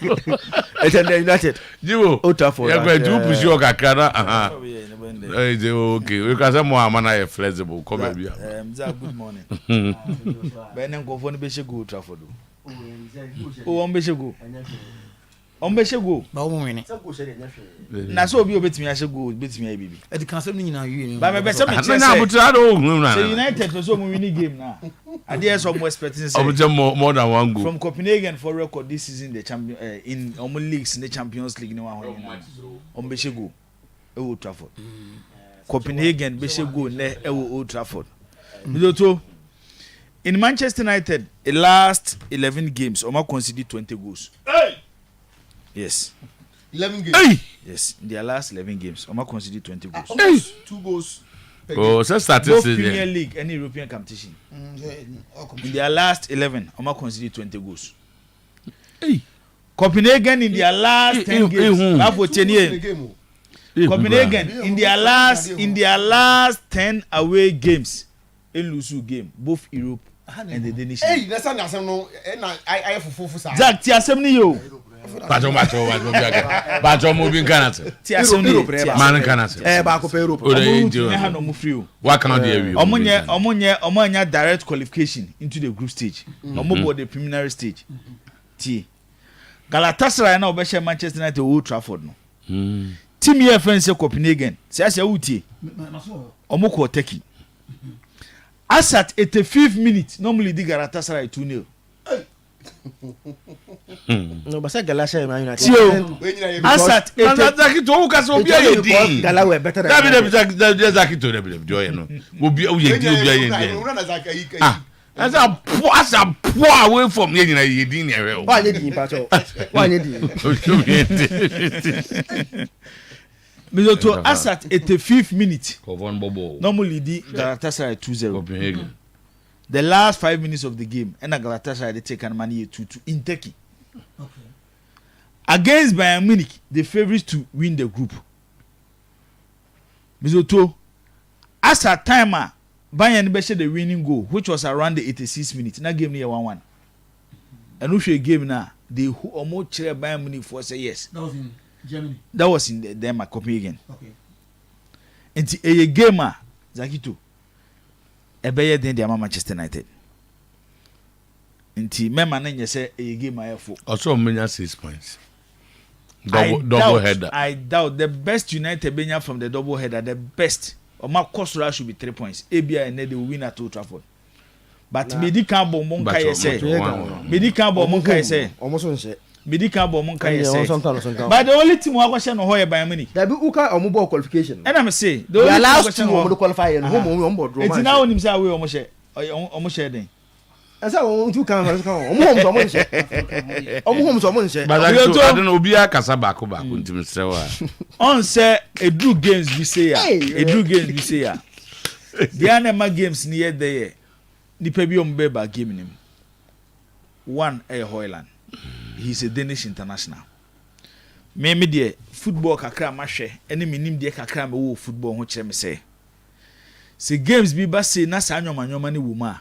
It's United. Jiwo. Old Trafford. Ya go do push your kakra aha. Okay. We can say more man flexible come be. Good morning. Benen go for no be she go Old Trafford. Oh, on be she go. Ombeshego ba wo wini na so obi obetimi ashego betimi ai bibi e di kan sem ni nyina wi ba me se me che na abutra do ohun na United so mo win game na ade so mo expecting say obutra more than 1 goal from Copenhagen for record this season the champion in Omo leagues in the Champions League no one Ombeshego e Old Trafford Copenhagen Beshego ne e Old Trafford Midoto in Manchester United the last 11 games Omo conceded 20 goals. Hey! Yes. 11 games. Hey! Yes, in their last 11 games, Oma conceded 20 goals. Hey! 2 goals. Oh, so both Premier League and European competition. In their last 11, Oma conceded 20 goals. Hey! Copenhagen in their last 10 games. Copenhagen in their last 10 away games, a lose game, both Europe and the Danish. Hey, that's not no. I for Zach, Tiasem ni yo. Bato mo bin kanate. Man kanate. Ba ko pe Europe. What can they do? Omonya direct qualification into the group stage. Omo the preliminary stage. T. Galatasaray na obeshe Manchester United Old Trafford no. Team here fence Copenhagen. Say ase utie. Omo ko Turkey. As at 85th minute normally the Galatasaray 2-0. No, but say Galatasaray Man United. Asat Zaki to ka so bia ye din. Gala we better than. Zaki to dey joy no. Obi o ye din obi ye din. As a poor away from ye nyina ye din e we. Why ye din pa cho? Why ye din? Mizoto Asat 85th minute. Normally the Galatasaray 2-0. Copenhagen. The last 5 minutes of the game, and Galatasaray they take an money 2-2 in Turkey. Okay. Against Bayern Munich, the favorites to win the group. Mizoto, as a timer, Bayern beshe the winning goal, which was around the 86th minute. Now game near 1-1. And if you game now, they almost cheer Bayern Munich for say yes. That was in Germany. That was in Denmark, Copenhagen. Okay. And a gamer, Zakito. Ebeye den dia Manchester United. Nti mema na nye say e game ayefo. Also menya 6 points. Double header. I doubt the best United benya from the double header, the best. Oma Kosura should be 3 points. ABI and they will win at Old Trafford. But medical bomb kai say. Medical bomb kai say. Almost on Medical bomb kai say. But the only team who question no hoye Bayern Munich. There be uka omo qualification. And I say the only last team who qualify and home on board. It's now him say we omo share den. Asa on two can omo share. But I don't know obi akasa back ntim strewa. On say edru games we say ya. Edru games we say ya. The anema games near there. Nipa bi ombeba game nim. One Hoyland. He's a Danish international. me de football kakra ma hwe ene menim de kakra me wo football ho kire me say games bi ba say na sa anwoma ne wo ma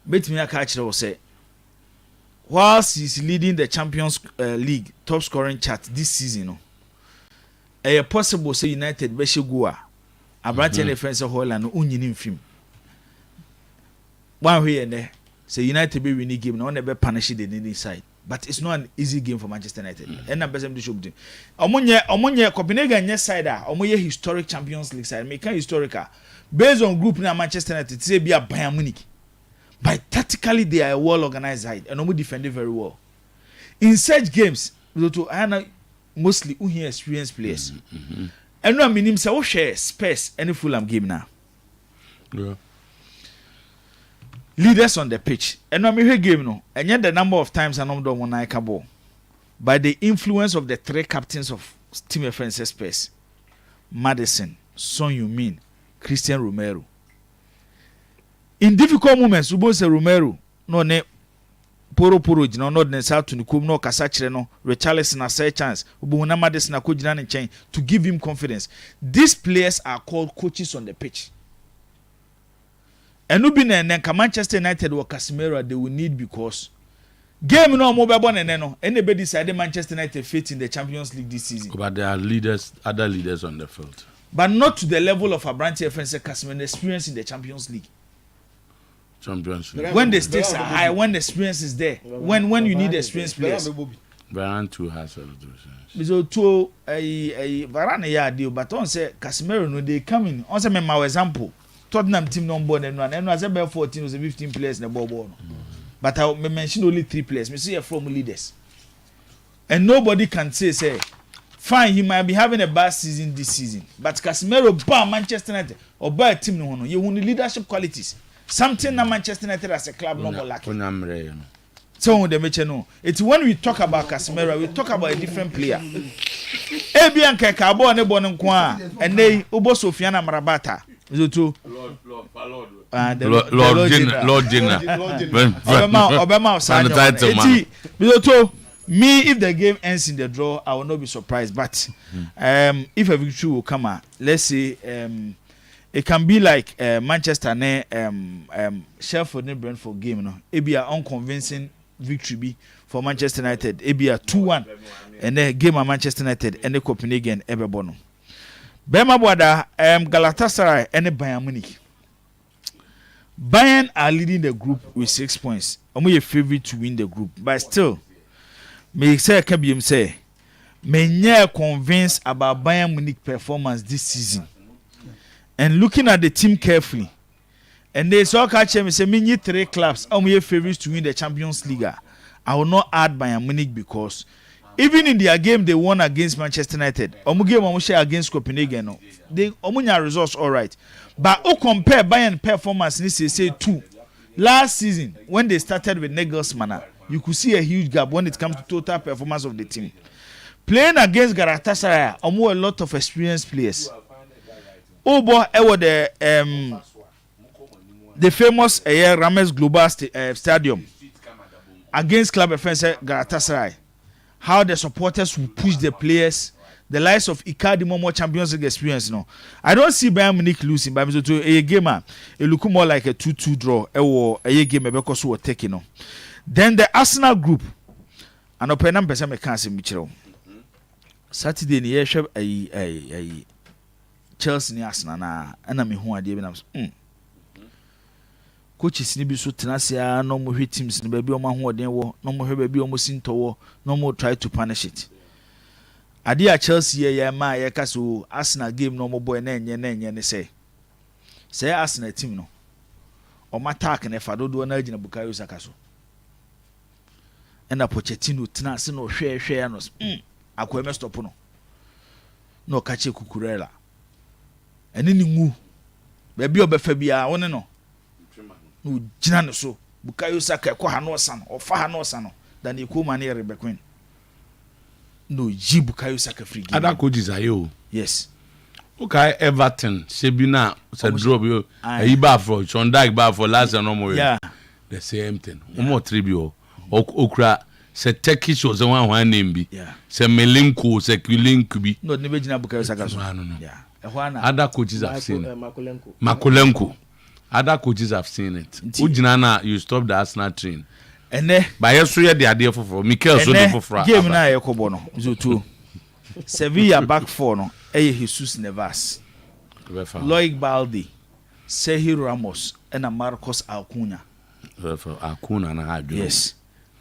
betimi aka kire wo say whilst he's leading the Champions League top scoring chart this season no possible say United be go a abrante ne friends of Holland no unyini mfim one way ne say United be winning game no be punish the needy side, but it's not an easy game for Manchester United and na person do show them omonye Copenhagen nye side a omoye historic Champions League side make historical based on group na Manchester United say be a Bayern Munich, but tactically they are a well organized side and omo defend very well in such games to mostly who here experienced players and no meaning say we share space any Fulham game now. Yeah. Leaders on the pitch. And no me game no. And yet the number of times I know don't want to ball. By the influence of the three captains of Team FNC Space. Madison, Son Heung-min, Christian Romero. In difficult moments, we both say Romero no ne poro no not ne sa to nikum no kasa kire no Richarlison na say chance. Ubu na Madison na ko gina ne chen to give him confidence. These players are called coaches on the pitch. And no be na Manchester United or Casemiro they will need because game no more born and no anybody decided Manchester United fit in the Champions League this season. But there are other leaders on the field. But not to the level of Abrante FNC Casemiro experience in the Champions League. When the stakes are high, when the experience is there, when you need experienced players. Varane too has a lot of so to a Varane ya deal, but on say Casemiro no they coming. On say my example. Tottenham team no born and I said about 14 or 15 players in the ball. But I mention only 3 players. Me see from leaders. And nobody can say fine, he might be having a bad season this season. But Casemiro by Manchester United or by a team no you want leadership qualities. Something that Manchester United as a club no more lacking. So the match no. It's when we talk about Casemiro, we talk about a different player. Ebian Kekabo ne bono kwa and they Ubo Sofiana Marabata. Lord Jenna. Me, if the game ends in the draw, I will not be surprised. But if a victory will come out, let's say it can be like Manchester Sheffield and Brentford game. No, it be an unconvincing victory be for Manchester United. It be a 2-1 and then game of Manchester United and the Copenhagen Everbono. Bema Boada, Galatasaray and Bayern Munich. Bayern are leading the group with 6 points. I'm your favorite to win the group, but still, me say Kabim say, me never convinced about Bayern Munich performance this season. And looking at the team carefully, and they saw catch me say me need 3 clubs. I'm your favorites to win the Champions League. I will not add Bayern Munich because. Even in their game they won against Manchester United, omu game omu share against Copenhagen no. They omunya results all right. But o compare Bayern performance ni say 2. Last season when they started with Nagelsmann, you could see a huge gap when it comes to total performance of the team. Playing against Galatasaray, omu a lot of experienced players. Obo ewo the famous Rames Global Stadium against Club FNC Galatasaray. How the supporters will push the players, the likes of Icardi Momo Champions League experience. No, I don't see Bayern Munich losing, but to a game, it look more like a 2-2 draw. A game because we were taking on. Then the Arsenal group, and open number some can't see Mitchell. Saturday in the a Chelsea Arsenal na and I'm who I did. Coaches ni bi so tenasia no mo hwe teams ni ba bi o ma hoden wo no mo hwe ba bi o mo sinto wo no mo try to punish it. Ade a Chelsea ye ma ye ka so Arsenal game no mo boy na enye ne say Arsenal team no o ma attack na fa dodo na agina Bukayo Saka so ena Pochettino tenase no hwe no akweme stop no ka che Kukurela ene ni ngu ba bi o be fa bia woni no no gina no so Bukayo Saka ko ha no sa no ofa ha no sa no dan e ko ma na Rebecca no ji Bukayo Saka free game. Other coaches are you? Yes. Okay, Everton Sebina said drop you e ba for Chondag ba for last and no more. Yeah. The same thing. One more tribute okra say Turkish was the one name be. Yeah. Say Melinko, say Kulinko be. No, never jina Bukayo Saka. No. Yeah. Other coaches have seen it. Makolenko. Other coaches have seen it. Ujinana, you stop the Arsenal train. And then by yesterday the idea for Mikel so for game na Yakobo no. Zoto. Sevilla back four no. Jesus Navas. Loic Balde. Sergio Ramos and Marcos Acuna. Yes.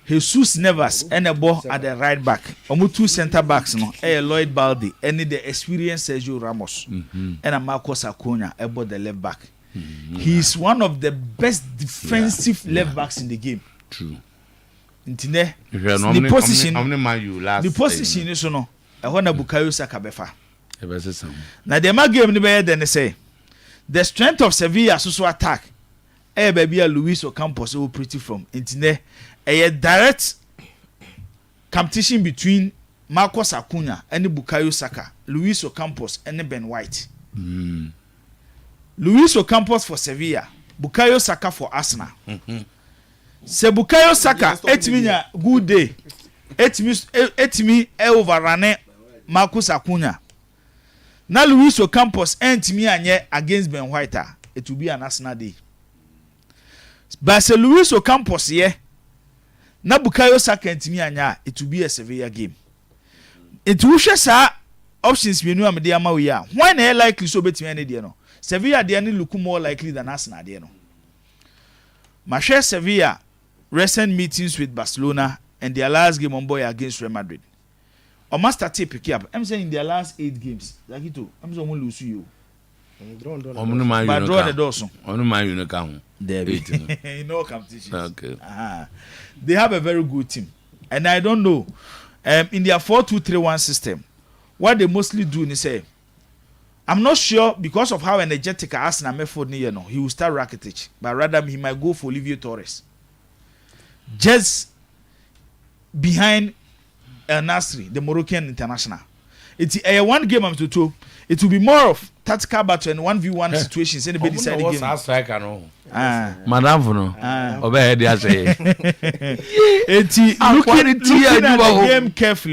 Jesus Navas and a ball at the right back. Omu two center backs no. Lloyd Balde and the experienced Sergio Ramos and a Marcos Acuna about the left back. He's one of the best defensive left backs in the game. True. Ntine. The position is no. I want Bukayo Saka befa. Na the game ni be then say the strength of Sevilla so attack. Baby Luis Ocampos so pretty from Ntine. A direct competition between Marcos Acuna and Bukayo Saka, Luis Ocampos and Ben White. Luis Ocampos for Sevilla, Bukayo Saka for Arsenal. Se Bukayo Saka etimi good day. Etimi overrun Marcos Acuna. Na Luis Ocampos entimi anye against Ben White. It will be an Arsenal day. But se Luis Ocampos ye na Bukayo Saka entimi anya, it will be a Sevilla game. It will share sa options we know am dey ama we ya. When e likely so betimi ane dey no. Sevilla dey look more likely than Arsenal dey no. Ma share Sevilla recent meetings with Barcelona and their last game on boy against Real Madrid. Or master tape pick up. I'm saying in their last 8 games. Like it I'm saying lose you. But draw the dorsum. In all competitions. Okay. They have a very good team. And I don't know. In their 4-2-3-1 system, what they mostly do is say, I'm not sure because of how energetic Arsenal method he will start Rakitic, but rather he might go for Olivier Torres. Just behind El Nasri, the Moroccan international. It's a one game I'm to two. It will be more of tactical battle and 1v1 situations. Anybody decide the game? Madam Funo. Obey the say.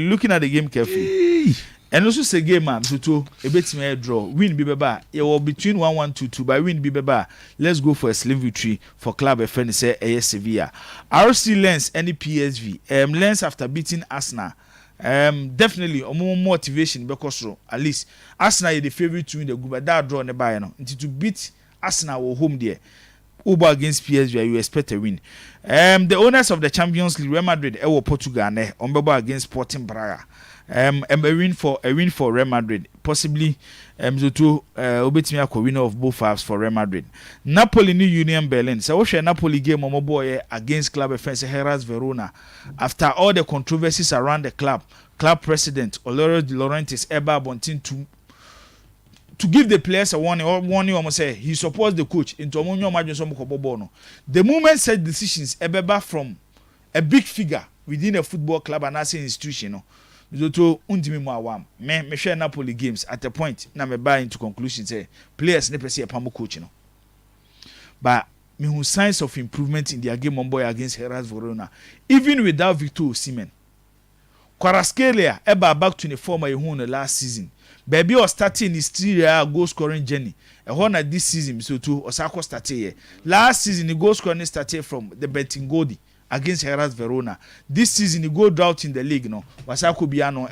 Looking at the game carefully. And also say game man to a bit me draw win be beba it will between 1-1-2-2 by win be beba. Let's go for a slim victory for club FN say AS Sevilla. RC Lens any PSV Lens after beating Arsenal definitely more motivation because at least Arsenal is the favorite to win the group but that draw ne buy no until to beat Arsenal home there Uber against PSV you expect a win. The owners of the Champions League Real Madrid Portugal ne on against Sporting Braga. A win for Real Madrid, possibly Zoto obetimi akọ winner of both halves for Real Madrid. Napoli New Union Berlin. So we share Napoli game on boy against club offense Hellas Verona. After all the controversies around the club president Olerio De Laurentiis ever wanting to give the players a warning almost say he supports the coach into omonyo margin some no. The moment said decisions ebeba from a big figure within a football club and as an institution no. Zoto undimi mo awam me share Napoli games at a point na me buy into conclusion say players ne pese pamo coach no but me who signs of improvement in their game on boy against Hellas Verona even without Victor Osimhen. Kvaratskhelia eba back to the former the last season baby was starting his 3-year goal scoring journey na this season so to Osako started last season the goal scoring started from the Bettingodi against Hellas Verona. This season, he go drought in the league. No, Wasako Biano,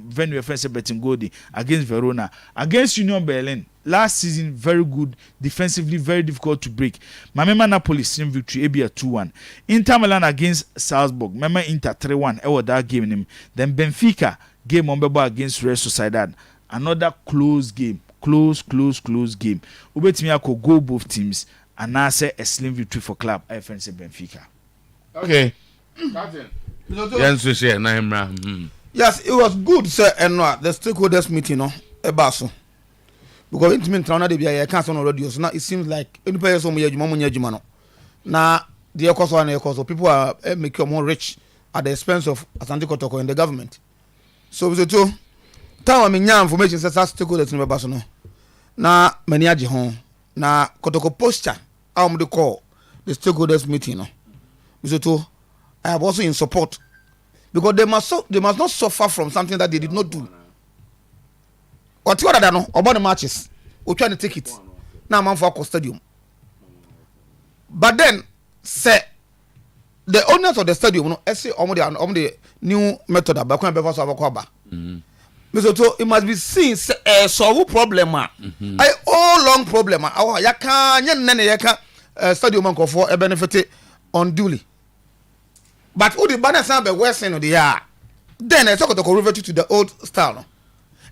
venue offense Bettingodi against Verona, against Union Berlin. Last season, very good defensively, very difficult to break. Mama Napoli same victory, AB 2-1. Inter Milan against Salzburg. Mama Inter 3-1. That game. Then Benfica game on against Real Sociedad. Another close game, close game. Ubetimi ako go both teams and now say a slim victory for club. I fancy Benfica. Okay. Yes, it was good, sir, and the stakeholders meeting, no, a basso. Because it means now they can't on radio, so now it seems like any person will now the cost one so people are making more rich at the expense of Asante Kotoko and the government. So the two time I mean information says that stakeholders in basso no. Now many aji home. Now Kotoko posture, the call the stakeholders meeting no. So I am also in support because they must not suffer from something that they did not do. Or two other no about the matches, we trying to take it. Now man for stadium. But then say the owners of the stadium no say the new method about can be for Abakwaba. So it must be seen so problem all long problem ya can stadium man for a benefit unduly. But who the banner sound be worsen the year. Then I talk to revert to the old style. No?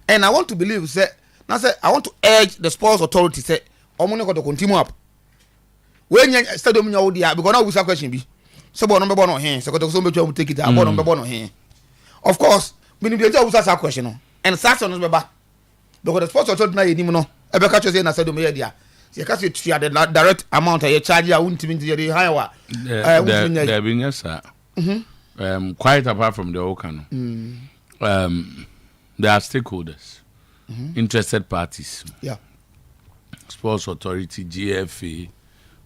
And I want to believe say now say I want to urge the sports authority say omo got to continue up. When you stadium nya dia because now we say question be. So bo number 1 on here so so me take it about number 1 on here. Of course, we need to answer that question no. And such on us because the sports authority na yenim no e be catch say na stadium here dia. You can see the direct amount you charge you won't mean the higher one. There be yes sir. Quite apart from the Okano. There are stakeholders, interested parties. Yeah. Sports Authority, GFA,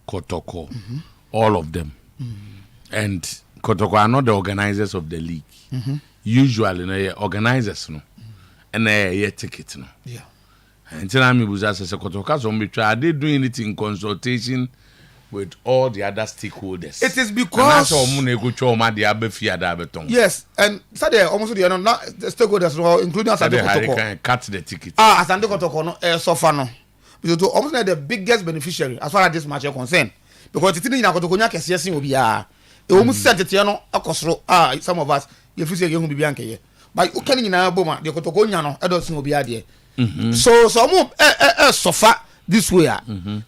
Kotoko, all of them. And Kotoko are not the organizers of the league. Usually, they are organizers, no, and they are tickets, no. Yeah. And tell me, was as a Kotoko, so are they doing it in consultation with all the other stakeholders? It is because yes, and so they almost the stakeholders, including as Kotoko, cut the ticket. As Kotoko no suffer no. Because to almost the biggest beneficiary as far as this match is concerned. Because it's in Kotoko nya kese will be almost set it no akosro some of us you feel say you be bianke but you can na boma the Kotoko nya no edosin obi ade. So some suffer this way.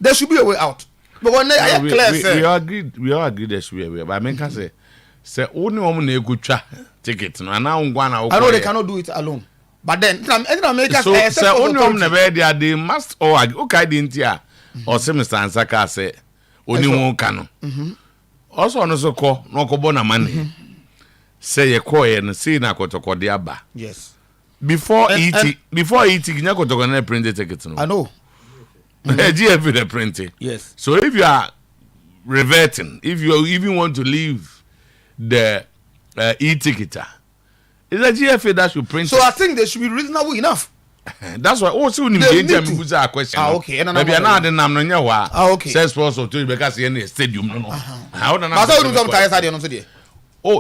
There should be a way out. But we all agree there should be a way. But I mean, can say only woman na go ticket no. And I know they cannot do it alone. But then so only woman na they must all agree. Okay, didn't ya? Or say Mr. Ansaka say only one can. Also on so call no ko bona money. Say ye call ye no say na Kotoko de aba. Yes. Before eating nya Kotoko na print the ticket no. I know. GFA the printing. Yes. So if you are reverting, if you even want to leave the e-ticketer, it's a GFA that should print. So I think they should be reasonable enough. That's why also need to a question. Okay. Maybe another name no nya wa. Okay. Says sports to because in the stadium no. How do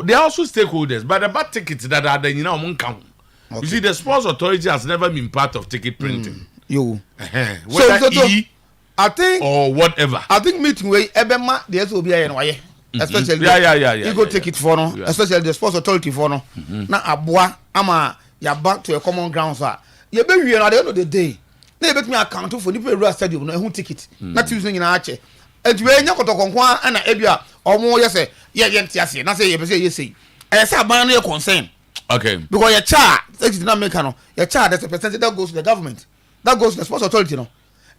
they are also stakeholders, but the bad tickets that are there, you know, you see, the sports authority has never been part of ticket printing. You whether I think or whatever. I think meeting way ebema the SOB and especially you go take it for no, especially the sports authority for no. Na aboa ama ya back to a common ground sir. You be we at the end of the day. They bet me account for the people stadium no who ticket. Not using in ache. And we nya Kotoko kwa na ebia omo ye say ye ntiase na say ye say yes say. E say ban no concern. Okay. Because your charge, it's not make no. Your charge there's a percentage that goes to the government. That goes to the sports authority, no.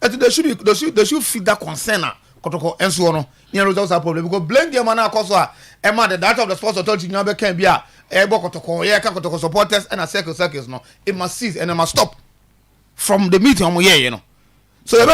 And they should feed that concern, Kotoko, and so on. You know, that's a problem because blame the man, cause the data of the sports authority never can be a Kotoko, Kotoko supporters and a circles, no. It must cease and it must stop from the meeting, you know. So,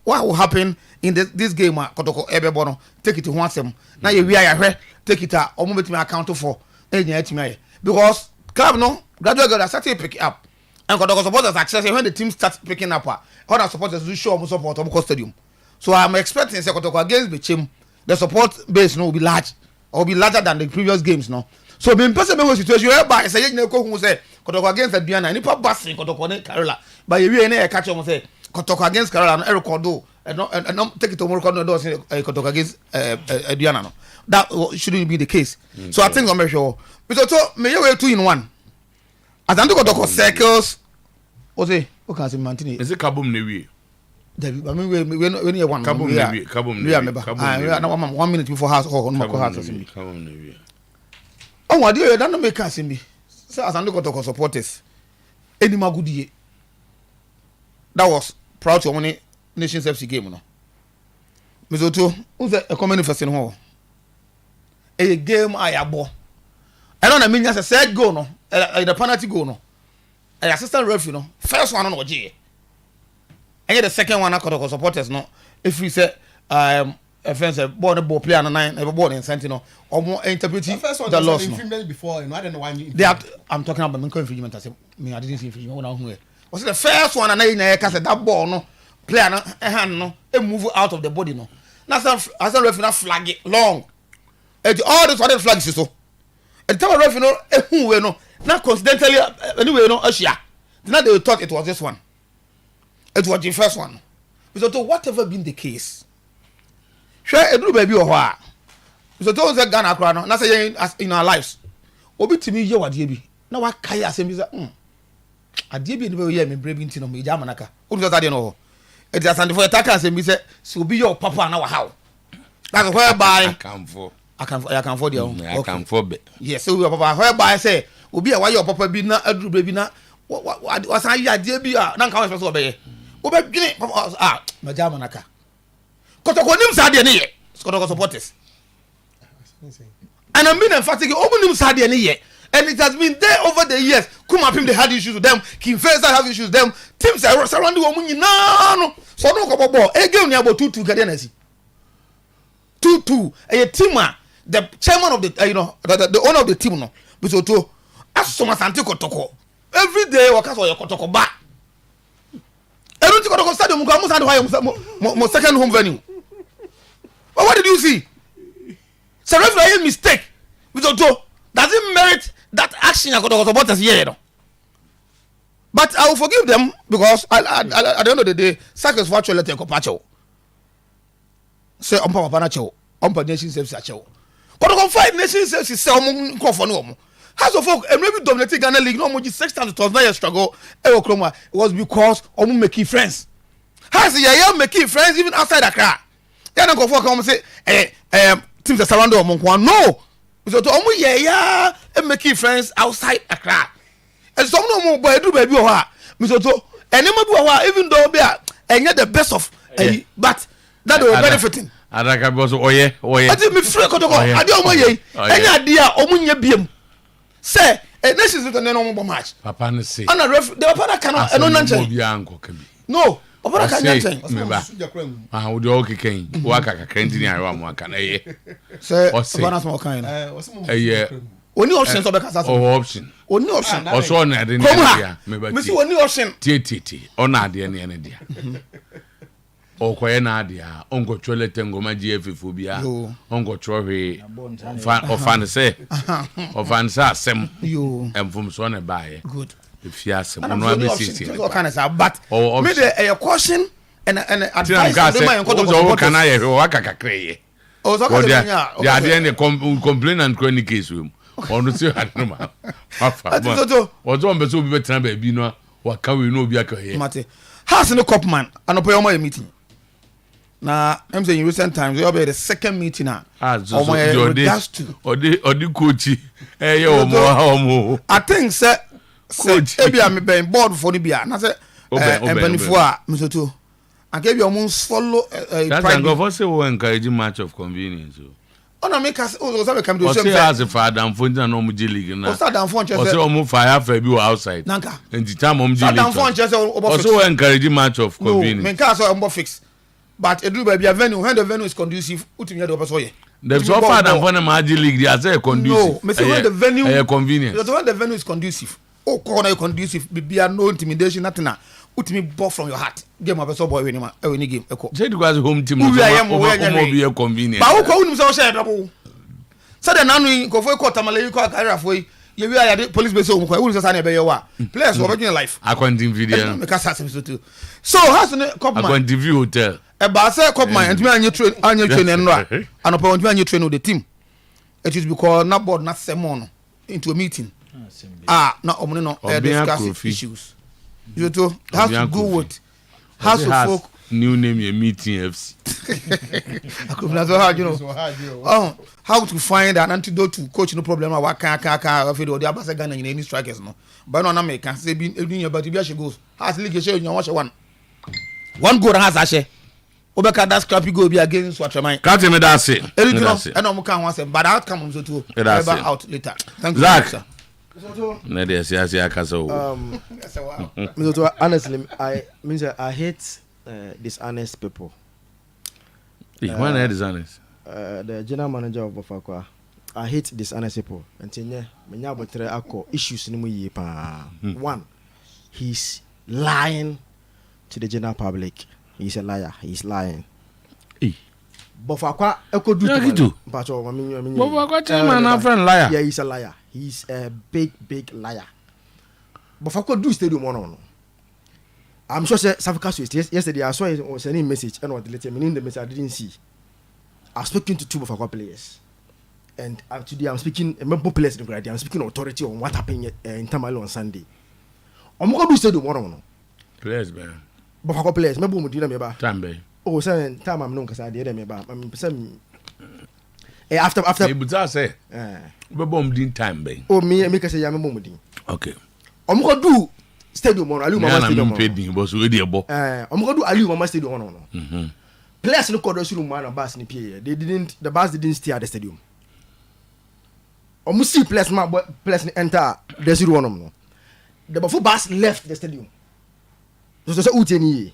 what will happen in this game, Kotoko, Ebebono, take it to one sem. Now we are here, take it out, or move me account for any because club, no, gradually got to pick up. And Kotoko supporters access when the team starts picking up, other supporters will show up support of stadium. So I'm expecting Kotoko against Bichim, the support base no will be large or be larger than the previous games, no. So being possible situation whereby say you who say Kotoko against the Diana, and if a bus in Kotoko Kerala, but you really catch on say Kotoko against Kerala and Eric Cordo and not take it to more doors Kotoko against Diana. No. That shouldn't be the case. Okay. So I think I'm sure. Because may you 2-in-1. As I'm talking about circles, okay, okay, so Mantini. Is it Kabum Nevi? I mean, when you want Kabum Nevi, Kabum Nevi. 1 minute before house or on my house. Kabum Nevi. Oh, my dear, don't make us in me. So as I'm looking at supporters, any Magudi. That was proud to win Nations FC game, no. Mizoto, who's a common first in hall? A game I abo. I don't mean as a third goal, no. The penalty goal, no. An assistant referee, no. First one on OJ. And the second one, I got supporters, no. If we say, offense ball player na 9 ball in sentinel or interpret the laws before and I don't know why I'm talking about infringement. I didn't see infringement when was the first one and I cast that ball no player no hand no move out of the body no now as a referee flag it long and all those other flags so at the time referee no who no now coincidentally anyway no Asia now they thought it was this one, it was the first one. So whatever been the case share a baby or what so those that Ghana crowd no say in our lives obi timi ye wade bi na wa kai asem bi say ade bi no be ye me brave nti no me ja manaka o do that no it is and for attack asem bi say so obi your papa na wa how that's whereby I can for there I can for be yes so your papa whereby say obi a wa your papa bi na aduru baby na wa san ya ade bi na nka wa so be ye obi dwine papa me ja manaka kotoko nim sa de ne ye kotoko supporters and I'm being emphatic open him sad and it has been there over the years. Kumapim they had issues with them, King Faisal have issues with them, teams are surrounding woman no so no go ball again about 2-2 Gadenesi 2-2 a teamer the chairman of the the owner of the team no bisoto asoma sante kotoko every day waka so your kotoko ba e don't kotoko stadium go am sand why mo second home venue. But what did you see? So referee mistake bisoto doesn't merit that action I got supporters here. But I will forgive them because at the end of the day, sacrifice let take pacho. Say umpa panacho, umpa nation saves acho. But on 5 nations saves is some for no. House of folk and maybe dominating Ghana League no more 6 times it was not a struggle. It was because omu making friends. Has the making friends even outside Accra. Then I go for come say teams are surrounded Omonkwa. No. So to omu and making friends outside Accra. And some no more boy do baby or so to and even though they are and yet the best of but that they were benefiting. Adaka boss oye. I did me free kotoko. I don't know any idea omunye biem. Say this is the normal match. Papa ne say. And the papa cannot and no nanche. No. Papa can nanche. Ah, we do okay ken. Waka kakra ntini arewa mo aka na ye. Say papa small kind. Only option so because that's option. Only option. Also na de dia. Me see only option. Ti. Ona de ne ne dia. Okoye na dia. Ongo chole tengoma GF bia. Ongo chwe ofan say. Ofan say asem. Yo. Emfum so ne bae. Good. If you asem. Ono abisisi. What kind of say but me the caution and advice de my enko can I waka kakre. Oh so ka dia dia ne complain and chronic case we. Ono si adoma. Afa. Ozo mbe so bi betra ba bi no waka we no obi aka here. Mate. House no cop man anopo your meeting. Na I'm saying in recent times we be the second meeting now. So odi coach omo. I think say coach e bia me ben board for ni bia na say benefo a me so to anke bia omo follow pride go for say we encourage match of convenience. Ona make us o so come to say as a father and for na no mo league na. O sa dan phone chese. O say omo fire fa bi outside. Nanka. And the time omo league. Dan phone chese o so encourage match of convenience. No, me ka so omo fix. But it do be a venue when the venue is conducive. Utimi do person here. The so far than for the Magic League, they are say conducive. No, me say when the venue convenience. When the venue is conducive. Oh, corner conducive. Be no intimidation, nothing. Utimi ball from your heart. Game of a so boy any game. Say because home team no be a convenience. But who call him so share double. So the nanu go for Tamale ko career for you we are police base home ko who say na be your wa. Players were making life. I can video. Make us so too. So has no cup man. I can view hotel. E ba say cup man ntimi anye train no a anopa ntimi anye train no the team it is because na board na semon into a meeting na omune no discuss issues you to have to go with house of folk new name your meeting FC so hard, you know how to find an antidote to coach no problem wa kan afedi odi abase Ghana any strikers no but no na make can say be about the she goes has league share you watch one goal has ashe Obeka that scrappy go be against what remind. Can't me that say. And I'm can once but outcome so to out later. Thank you. Zach. Honestly, I hate dishonest people. When are designers? The general manager of Bofakwa. I hate this people. And issues in one, he's lying to the general public. He's a liar. He's lying. Bofakwa do. Bofakwa chairman our friend liar. Yeah, he's a liar. He's a big liar. Bofakwa do stadium one. I'm sure Safika yesterday I saw him sending a message and what later meaning the message I didn't see. I was speaking to two Bofakwa players. And today I'm speaking players in the grade. I'm speaking authority on what happened in Tamale on Sunday. I'm going to do stadium one. Players, man. Bofakwa players, me boom do me Tambe. Oh, say time I'm known cuz I did me ba. After but I say. We bomb din Tambe. Oh me cuz say ya me boom din. Okay. I'm going to do stadium one. Ali Mama stadium. I'm paid boss we dey ebo. I'm going to do Ali Mama stadium one. Players no call through man bus ni pie. The bus didn't stay at the stadium. See players enter the zero one. The before bus left the stadium. So say uteni.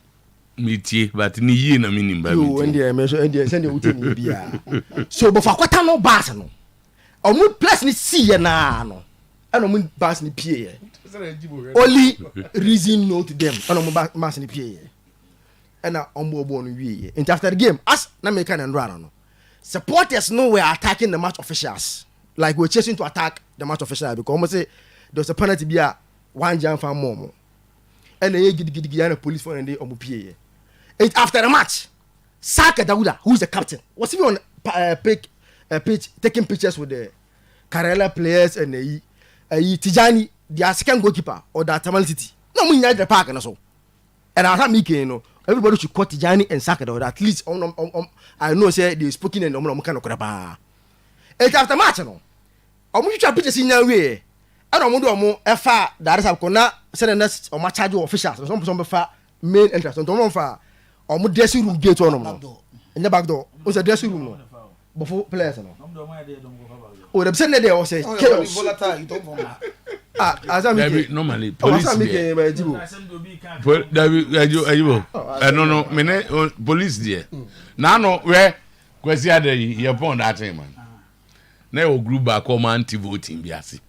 Metie but ni yi na minim ba metie. Yo and me send the uteni bia. So before kwata no bus no. Players ni see na no. And bus ni pie. Only reason no to them. And bus ni pie. And no wie. And after the game, us na make and run no. Supporters no were attacking the match officials. Like we're chasing to attack the match official because almost say there's a penalty be a one jam for more. And they get police for and they PA. And after the match, Saka Dauda, who's the captain, was even on pitch taking pictures with the Karela players and Tijani, the second goalkeeper or the Tamale City. No, we need the park and so. And I have me, you know, everybody should call Tijani and Saka Dauda. At least I know say they spoken in the kind of crap. And after match no omo twa picture sin na we e na omo do omo efa Dar es Salaam kona send next omo charge officials some be fa main entrance so omo fa omo dressing room gate on no in the back door o say dressing room no before players no o dem send there o say chaos David normally police David no me police there na no where kwesi ade ye pon that thing man na your group back come anti voting biase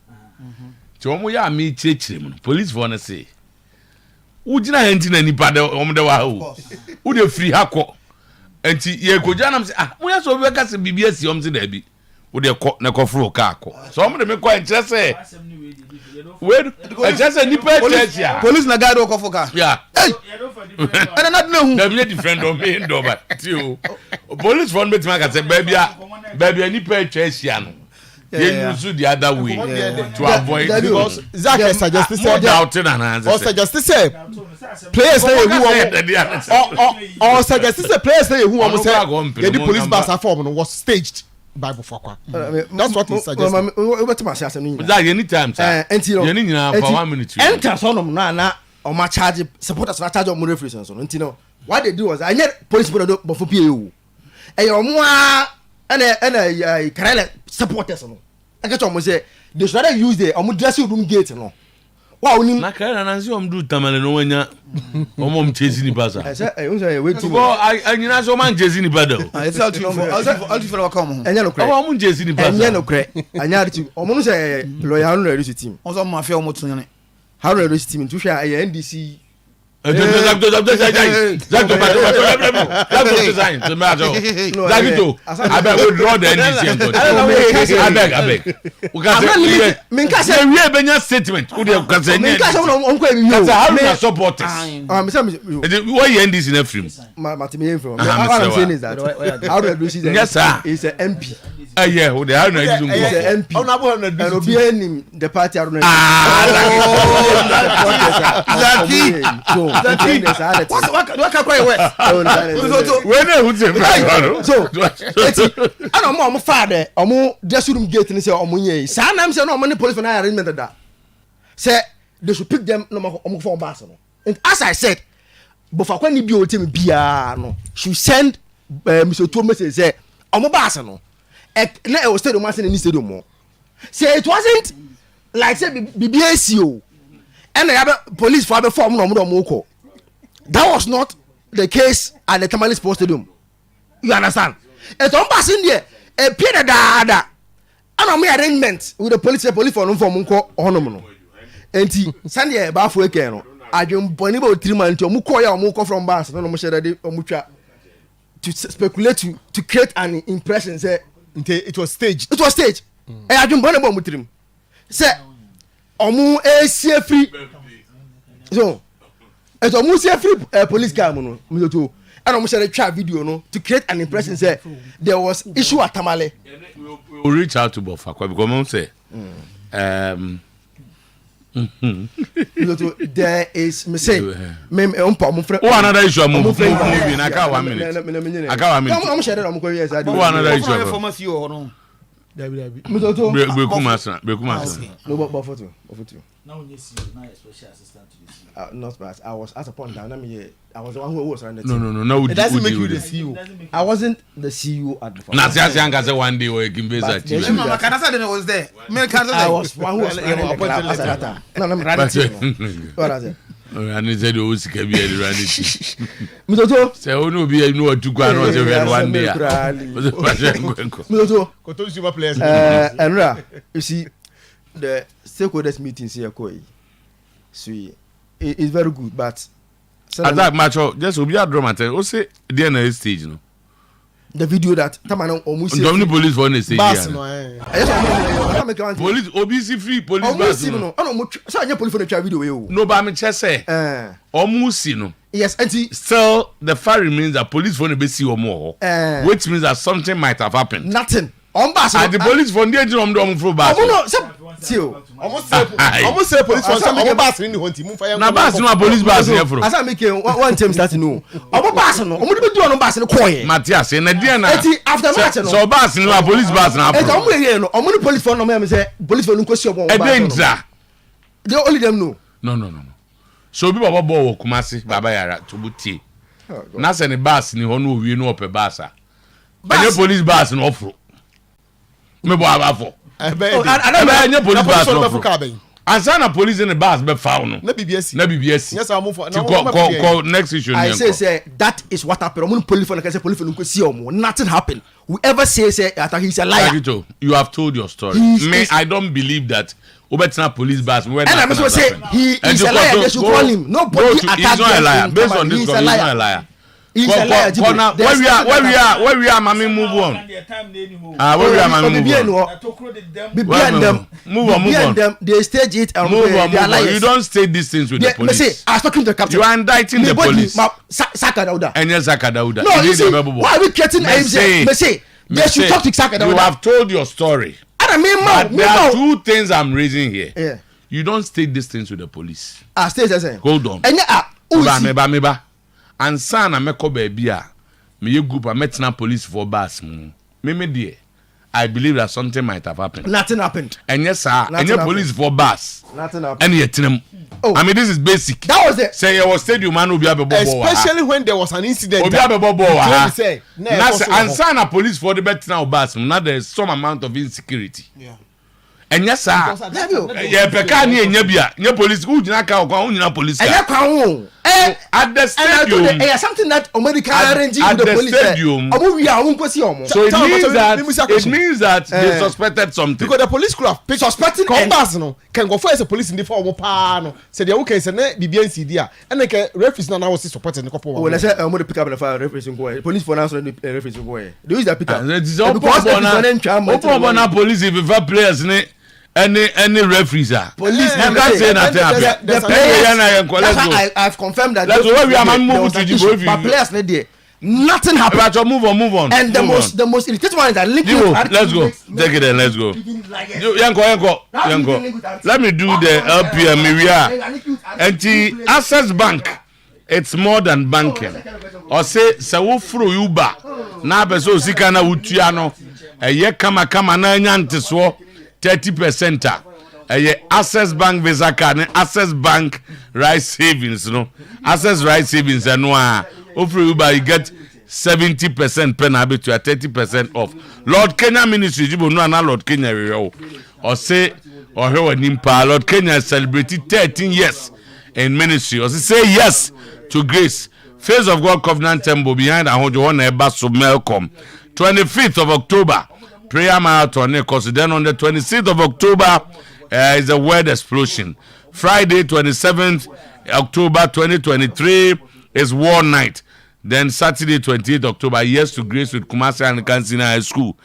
ti omo ya me chechire mu police for na say ugina henti na nipa de omo de wa ho u de free hako enti ye koja na say mo ya so be ka se bibia si omo se da bi u de ko na ko fro ka ko so omo de me ko enche say we enche say nipa church ya police na guide ko foka yeah hey and not know da me different on me ndo ba ti o police for me ka say baby nipa church ya no they use the other way to avoid because Zach suggested say players say or suggested players say who almost say the police bus form was staged by Bofakwa. That's what he suggested. That anytime sir you need for 1 minute enter so na o ma charge supporters na charge o referees so ntino what they do was I need police before PAU e o mo and Karela supporters no I get almost say they should rather use the dressing room gate no wow ni na Karela na nsi do tamale no wanya omo mchezi ni pasa I say wait to go anyina so man jezi ni pada I tell you all the fellow come enya no kre omo jezi ni pasa enya no kre anya ri omo no say lawyer no ready team also mafia omo tunyane how ready team to share NDC what can cry west when who say so I don't know father omo dressing room gate ni say omo yen sa na am say no omo police for na arrangement that say they should pick them no omo for bus no and as I said Bofakwa ni bi o temi bia no should send Mr. Otuo message say omo bus no na e stadium man say ni stadium mo say it wasn't like say BBACO and the police for form no omo ko. That was not the case at the Tamale Sports Stadium. You understand? It's on passing there. A period that I don't make arrangement with the police for no form on. And Sunday, Bafu Ekano. I don't believe about 3 months to Muko from Bass, no Mushada or Mucha to speculate to create an impression. Say it was staged. It was staged. I don't believe about him. Say, Omu a free. So, it's almost a free police car. And I'm sure they try video no to create an impression. Say there was issue at Tamale. We'll reach out to Bofakwa because Mom say, there is me say another issue I'm moving. I got 1 minute. I got 1 minute. I'm sure that I'm going yes. I do Another issue. No, but for two. Now you see now a special assistant to the CEO. Not bad. I was at a point down. I was the one who was around the No. It doesn't make you the CEO. I wasn't the CEO at the first. Now, just young as one day or Gimbeza. was there. I was one who was running the club as at that time. No, I'm running. What is it? And he said, "Oh, can be a running." Mutoto. Say, "Oh no, be no to go and one day." Mutoto. Controversies players. Enra, you see, the stakeholders meetings here, Koi. So it's very good, but at that match, just will be a drama. Oh, say the next stage, no. The video that Tamano almost the police for the stage. Police, OBC free police. Almost no. So I police for the video. No, but I'm just say. Almost no. Yes, and still the fact remains that police for the BC or more, which means that something might have happened. Nothing. The police for the engine on the floor. Almost say police for some bus in the hunting. Now, bus no police bus here for. As I make one time start to know. Bus no. I'm going to do on bus in the coin. Matthias, and Diana. After match, so bus no police bus now. It's only here. I'm going to police for no man say police for no question. They only them know. No. So be baba bo Kumasi baba yara to buti. Na se ne bus ni ho no wi no ope bus a. Anya police bus no ofro. Me bo abafo. I don't police bus no. Ansa na police in the bus be found no. Na BBS. Yes, I move for. Next issue. I say that is what happened. I'm police for the police for no see nothing happened. Whoever says that he's a liar. You have told your story. I don't believe that. Obetina police bus. And I'm going to say he is a liar. They should call him. Nobody attacked him. He's not a liar. Based on this, he's not a liar. He's a liar. Where we are, mommy, move on. Where we are, mommy, move on. They stage it and move on. You don't state these things with the police. I was talking to the captain. You are indicting the police. Saka Dauda. And yes, Saka Dauda. No, you see, why are we getting names? They should talk to Saka Dauda. You have told your story. But there are two things I'm raising here. Yeah. You don't state these things with the police. State the hold on. Meba. And son, I make a baby. Me group, I met police for bus. Me dear. I believe that something might have happened. Nothing happened. And yes, sir. And your police for bus. Nothing happened. And yet, I mean, this is basic. That was it. Say, I was stadium man will be able to especially when there was an incident. And son, a police for the better now bus. Now there's some amount of insecurity. Yeah. And yes, sir. Yeah, Pekani and Yabia, police, who did not count police. At the stadium, something that American arranging at the police stadium. So it means that they suspected something. Because the police could have picked suspecting compass no can go for as a police in the form of said the okay say na BBNC dia and like referees now was supporting the couple. Well, I said I'm going to pick up the fire referees go. Police for now referees go. They use that pick up. Because police if you players any referees are police I'm not saying that the players I've confirmed that that's why we are moving to the but players there nothing happened. But move on and the most irritating one is that link let's go take it and let's go Yanko let me do the LPM we are and the Access Bank it's more than banking or say wo fro Uber na be so sika na wutua no eye kama na nyante so 30% Access Bank Visa card and Access Bank Rice Savings, no? Access Rice Savings and over Uber you get 70% penalty to 30% off. Lord Kenya Ministry, you know na Lord Kenya or say or here Nimpa Lord Kenya celebrated 13 years in ministry. Or say yes to grace Face of God Covenant Temple behind Ahojo Eba Sumelcom. 25th of October, prayer marathon. Because then on the 26th of October is a word explosion. Friday, 27th October 2023 is war night. Then Saturday, 28th October, Yes to Grace with Kumasi and Kansina High School.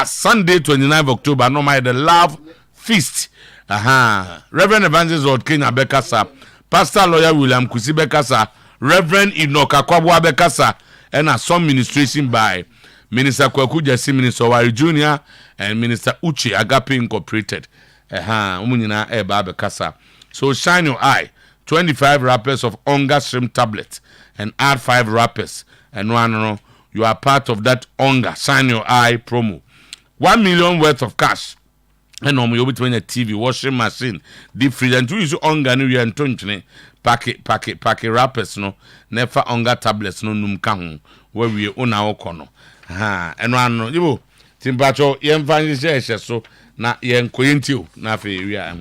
Sunday, 29th October, no matter the love feast. Reverend Evangelist Lord Kenya Bekasa, Pastor Lawyer William Kusi Bekasa, Reverend Inoka Kwabwa Bekasa, and a song ministration by Minister Kwaku Jesse, Minister Wari Jr. and Minister Uche Agape Incorporated. Umunina Eba Bekasa. So shine your eye. 25 wrappers of Onga shrimp tablets and add 5 wrappers. And no, you are part of that Onga shine your eye promo. 1 million worth of cash. And you'll be between a TV, washing machine, deep freeze, and to use Onga new year and tunchine. Pack wrappers no. Never Onga tablets no numkang where we own our corner. And one you Timpacho yen vanisheshe so na yen koyentio na fe we are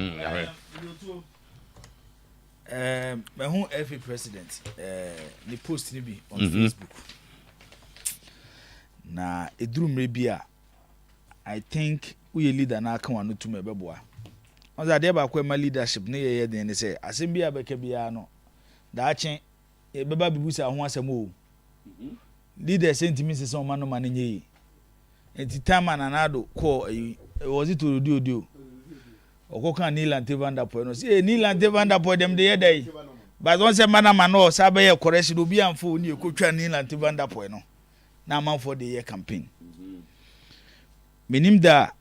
my home FA president the post ni bi on Facebook na eduru mrebia I think we leader na aka wanu to mebeboa on that dey ba kwa ma leadership ne ye den say asem bia beka bia no da achen e beba bibusa ho asem o leader sentiment say on man no man nye enti time na nado call was it to do okoka Nilan Tevanda point no say Nilan Tevanda point dem dey dey but once say man no sabe ye correction obi amfo ni ekotwa Nilan Tevanda point no na man for the year campaign menim da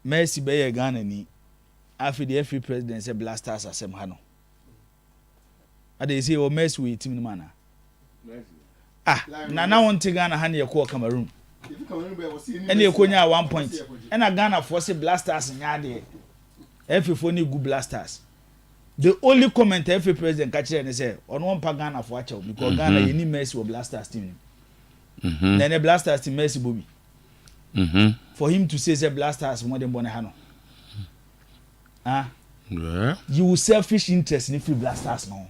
Messi be ye Ghana ni afi the FA president say Blasters asem ha no ade say o Messi we team man na won te Ghana ha na ye ko Cameroon and you konya 1 point and a Ghana force Blasters nyade FA ni good Blasters the only comment FA president catch and say on one pa Ghana for acho because Ghana you need Messi or Blasters team then the Blasters team Messi Bobby for him to say Blasters more than Bonahano you will selfish interest in free Blasters no.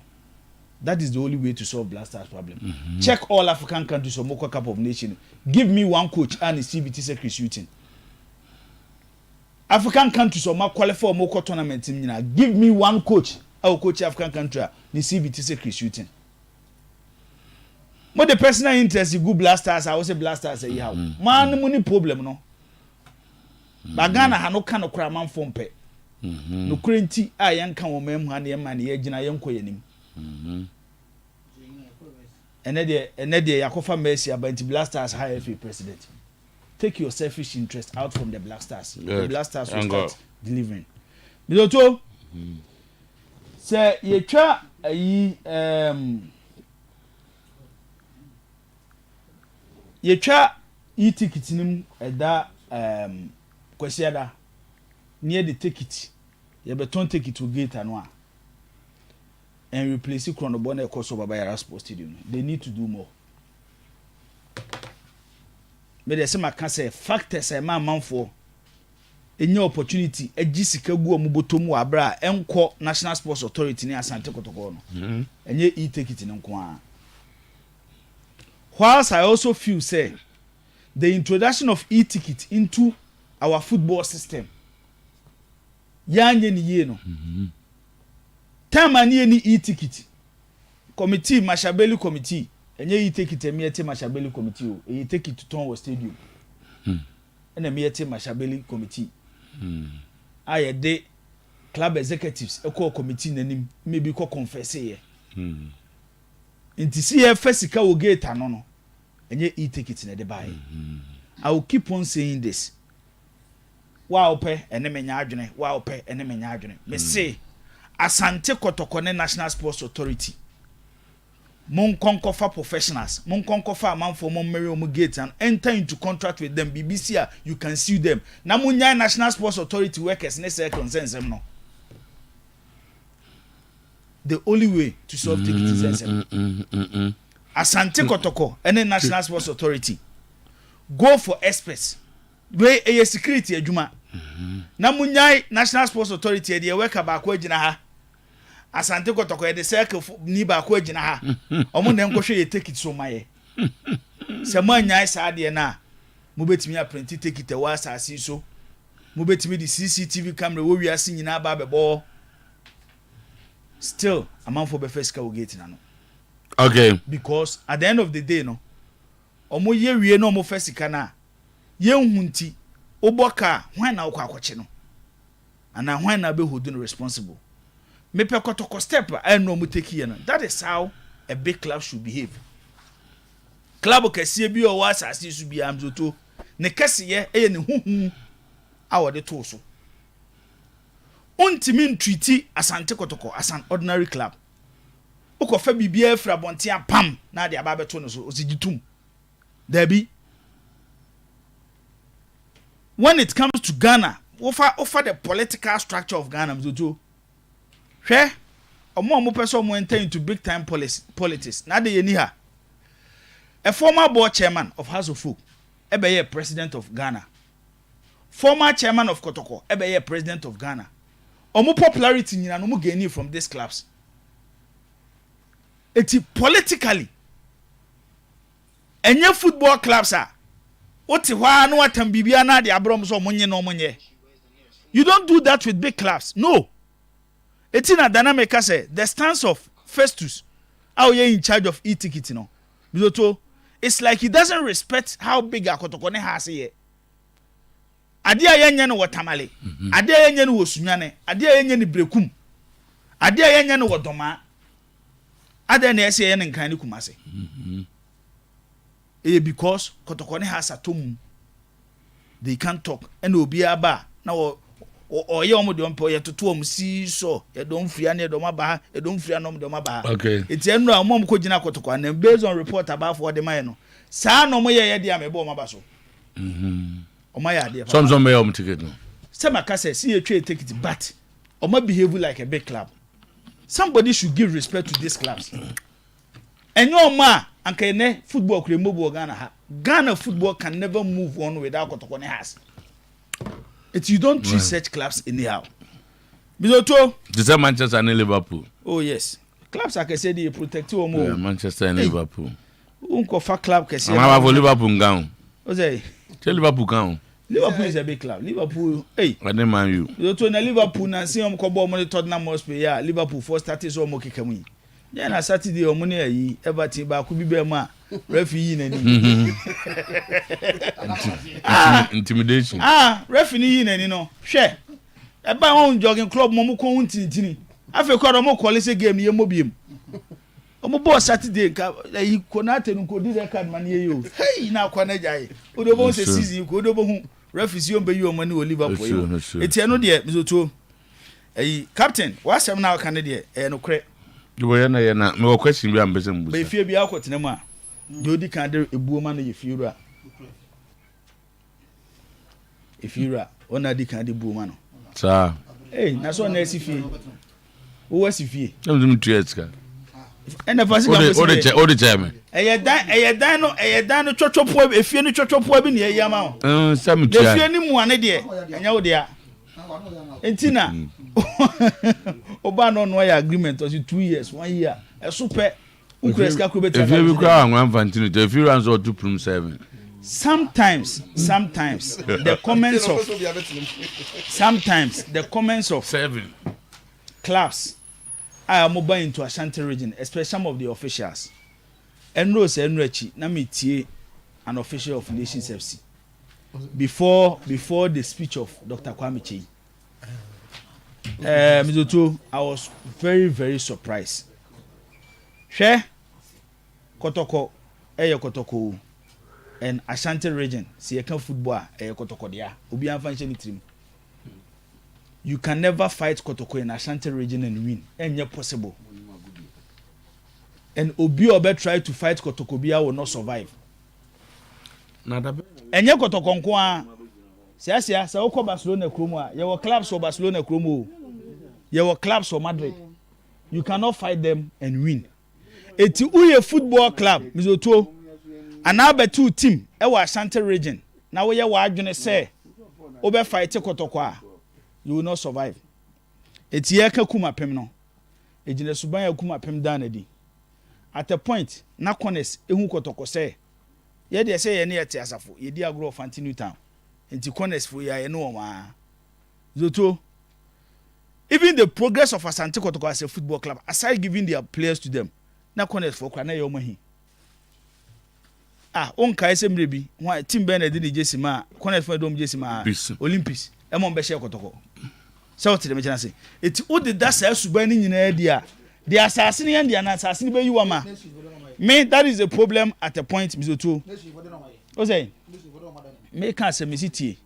That is the only way to solve Blasters problem. Check all African countries or Moko Cup of Nations. Give me one coach and a CBT secretary shooting. African countries or qualify for Moko tournament team. Give me one coach. I will coach African country. The CBT secretary shooting. But the personal interest, good Blasters. I will say Blasters. Say yeah. Man, money problem no. Bagana ha no kind of craman phone pay. No currency. I yank on mem honey man. Yejina yanko yenim. And then Yakofa Messi about the Blasters high FA president. Take your selfish interest out from the Blasters. The Blasters will start delivering. Biloto, say you try ticket nim at that kwesiada near the ticket. You beton take it to gate anwa. And replace it Chronobone Koso Baba Sports Stadium. They need to do more. But there's some say factors a man for a new opportunity. A Jessica Go Mubotomu Abra, Enco National Sports Authority near Santa Cotocono. And ye take it in Nkwa. Whilst I also feel say the introduction of e-ticket into our football system. Yanye no. Time any e-ticket committee Mashabeli committee and ye take it a mere Mashabeli committee o you take it to Tonwo Stadium and a mere Mashabeli committee I a day club executives a core committee name maybe co confess here into see a fesika will get no and ye e-ticket in the buy I will keep on saying this wow pay and adwene wow pay and adwene me say Asante Kotokone National Sports Authority. Mon konkofa professionals, mon konkofa man for mon marry omu gate and enter into contract with them. BBC, you can sue them. Na munya National Sports Authority workers necessary concerns them no. The only way to solve ticket is Asante Kotoko, any National Sports Authority, go for experts. Where a security adjuma. Na munya National Sports Authority, they work about kwejina ha. asante kotoko de circle ni ba ko agina ha omo na enkohwe ye take it so maye se manya sa de na mo betimi a print take it wa asase so mo betimi di CCTV camera wo wiase nyina ba bebo still amanfo be first ka wo gate na no okay because at the end of the day no omo ye wie no omo first ka na ye nhunti oboka hwan na ukwa akwache no ana hwan na be hold no responsible me pe kotoko step and no mu take here no that is how a big club should behave club kase bi o was asase bi amzoto ne kase ye ne huhu awode to so untimi ntwiti asante kotoko as an ordinary club ukofa bibia fra bontia pam na de aba beto no so osigitum dabi when it comes to Ghana offer the political structure of Ghana mzoto hwe omo person mo enter into big time politics na de yeni ha a former board chairman of House of Folk ebeye president of Ghana former chairman of Kotoko ebeye president of Ghana omo popularity nyina no mo gain from these clubs eti politically enye football clubs are oti hwa no atam bibia na de abrom so monye no monye you don't do that with big clubs no etina dynamic say the stance of Festus how you in charge of e-ticket no bizoto it's like he doesn't respect how big Akotoko ne has here ade ayenye no watamale ade ayenye no wosunyane ade ayenye no brekum ade ayenye no wodoma ade na ese ye nkan ne kumase because Kotoko ne has atom they can't talk and obi aba na oye omo de ompo ye toto om si so ye don fria na ye don aba ye don fria no de aba okay eti enu a mom ko gina Kotoko na based on report about for the man no sa no mo ye de amebo om aba so omo ya de some may om ticket no some aka say see you take it but omo behave like a big club somebody should give respect to these clubs enyo ma anka ne football kure mobile Ghana football can never move on without Kotoko ne has it you don't treat such clubs anyhow bizoto this is Manchester and Liverpool oh yes clubs like I said they protect you more Manchester and Liverpool unko fa club kese na for Liverpool ngam o say Liverpool kan Liverpool is a big club Liverpool hey what dem man you bizoto na Liverpool na see am ko ball mo Tottenham Hotspur ya Liverpool for starting so mo kekamu ya na Saturday omo na yi Everton ba ku bi be ma referee na ni intimidation referee na ni no hwe e ba won jogging club mo ko huntintini afi ko do mo call say game ye mo biem omo bo Saturday ka yi konate no ko di record man ye yo hey na kwa na jai o do bo se season ko do bo hu referee yo be yo mo ni o Liverpool yo eti no de mizoto captain wa sem na ka ne de no kre do ye na me ko question bi am be sem bu be fie bi akotene mu a Jodi kan de ebuo ma no ye fiura efiura ona di kan de buo ma no sa na so na asifie wo wasifie dem tu eska ena fasi ka mo o de cheme eye dan no twotwopo efie no twotwopo bi ne ye yama o sam tu efie ni mu ane de enya wo de a entina oba no no ya agreement o 2 years 1 year eso pe ukreska ko betia if you go and Fantino if you answer to prum 7 sometimes the comments of 7 clubs are mobile into Ashanti region, especially some of the officials. Enrose Enrechi na metie an official of Nations FC before the speech of Dr. Kwame Chei. Mizoto, I was very, very surprised. Share Kotoko, Kotoko, and Ashanti region, see a football, Kotoko dia, Ubi Anfanchen team. You can never fight Kotoko in Ashanti region and win, and yet possible. And Obi Obe try to fight Kotoko Bia will not survive. And yet Kotoko Nkwa, Sia, Saoko Barcelona Kromwa, your clubs for Barcelona Kromo, your clubs for Madrid. You cannot fight them and win. It's a football club, Mizoto, and now be 2 team, Ashanti region. Now we are going to say, Obe fight Kotoko. You will not survive. It's Yaka Kuma Pemno. ejina suban akuma pem dan na di at a point na corners ehu kotoko say ye de say ye na yete asafo ye di agro fanti new town enti corners fo ya ye no ma zoto even the progress of Asante Kotoko as a football club aside giving their players to them na corners for kwa na ye omahi on kai se mrebi why team ben de jesi ma corners for dom jesi ma Olympics e mo be share Kotoko so to the mention say it o de that say suban ni nyina dia the assassin and the assassin be you ama me that is a problem at a point mizoto o say me can say me city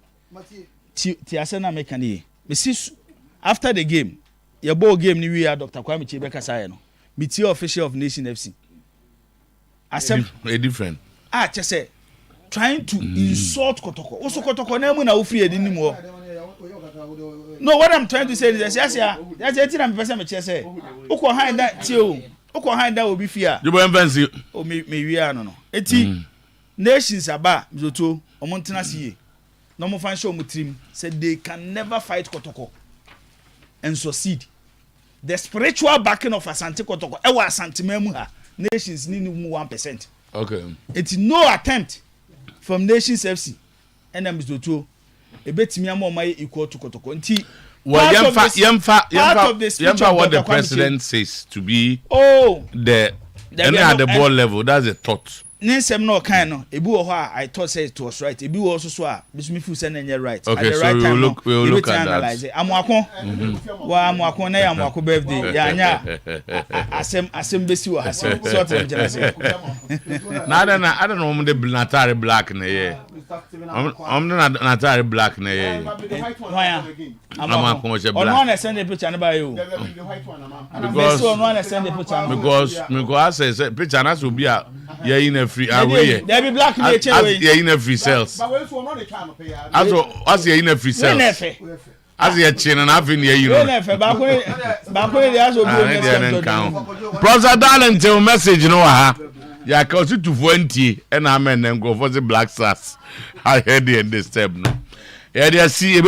ti asena me can e me see after the game your ball game ni we are Dr. Kwame Chibeka say no me ti official of Nation FC asem a different just say trying to insult Kotoko also Kotoko na mu na ofri edi ni mo. No, what I'm trying to say is that's it I'm person me say uko hide that tio uko hide that obi fear you bo fancy o me we are no eti nations aba zoto omontena siye no mo fan show mo trim said they can never fight Kotoko and succeed. The spiritual backing of Asante Kotoko e wa Asante memu ha nations ni 1%. Okay, it's no attempt from Nations FC and them zoto e betimi am my equal to Kotoko nti well yemfa what the president says to be the ball level. That's a thought. Ninsem no kind no ebi wo ho I thought say it was right ebi wo also so a bismi fu say na right. Okay, at the so right time we'll look at analyze that. Amuako wa amuako na amuako birthday ya anya asem besi wa so what am jena say na I don't know the natari black na ye I'm the natari black na ye amuako che black on one send the picture na ba you because on one send the picture because say picture na so be a ye in a free away there be black na che way ye in a free cells but when so no dey can pay as ye in a free cells as ye chin and having ye you know ba ko dey aso bi brother darling tell message no ha ya ka to 20 and amen and go for the black stars I heard the end step no yeah they see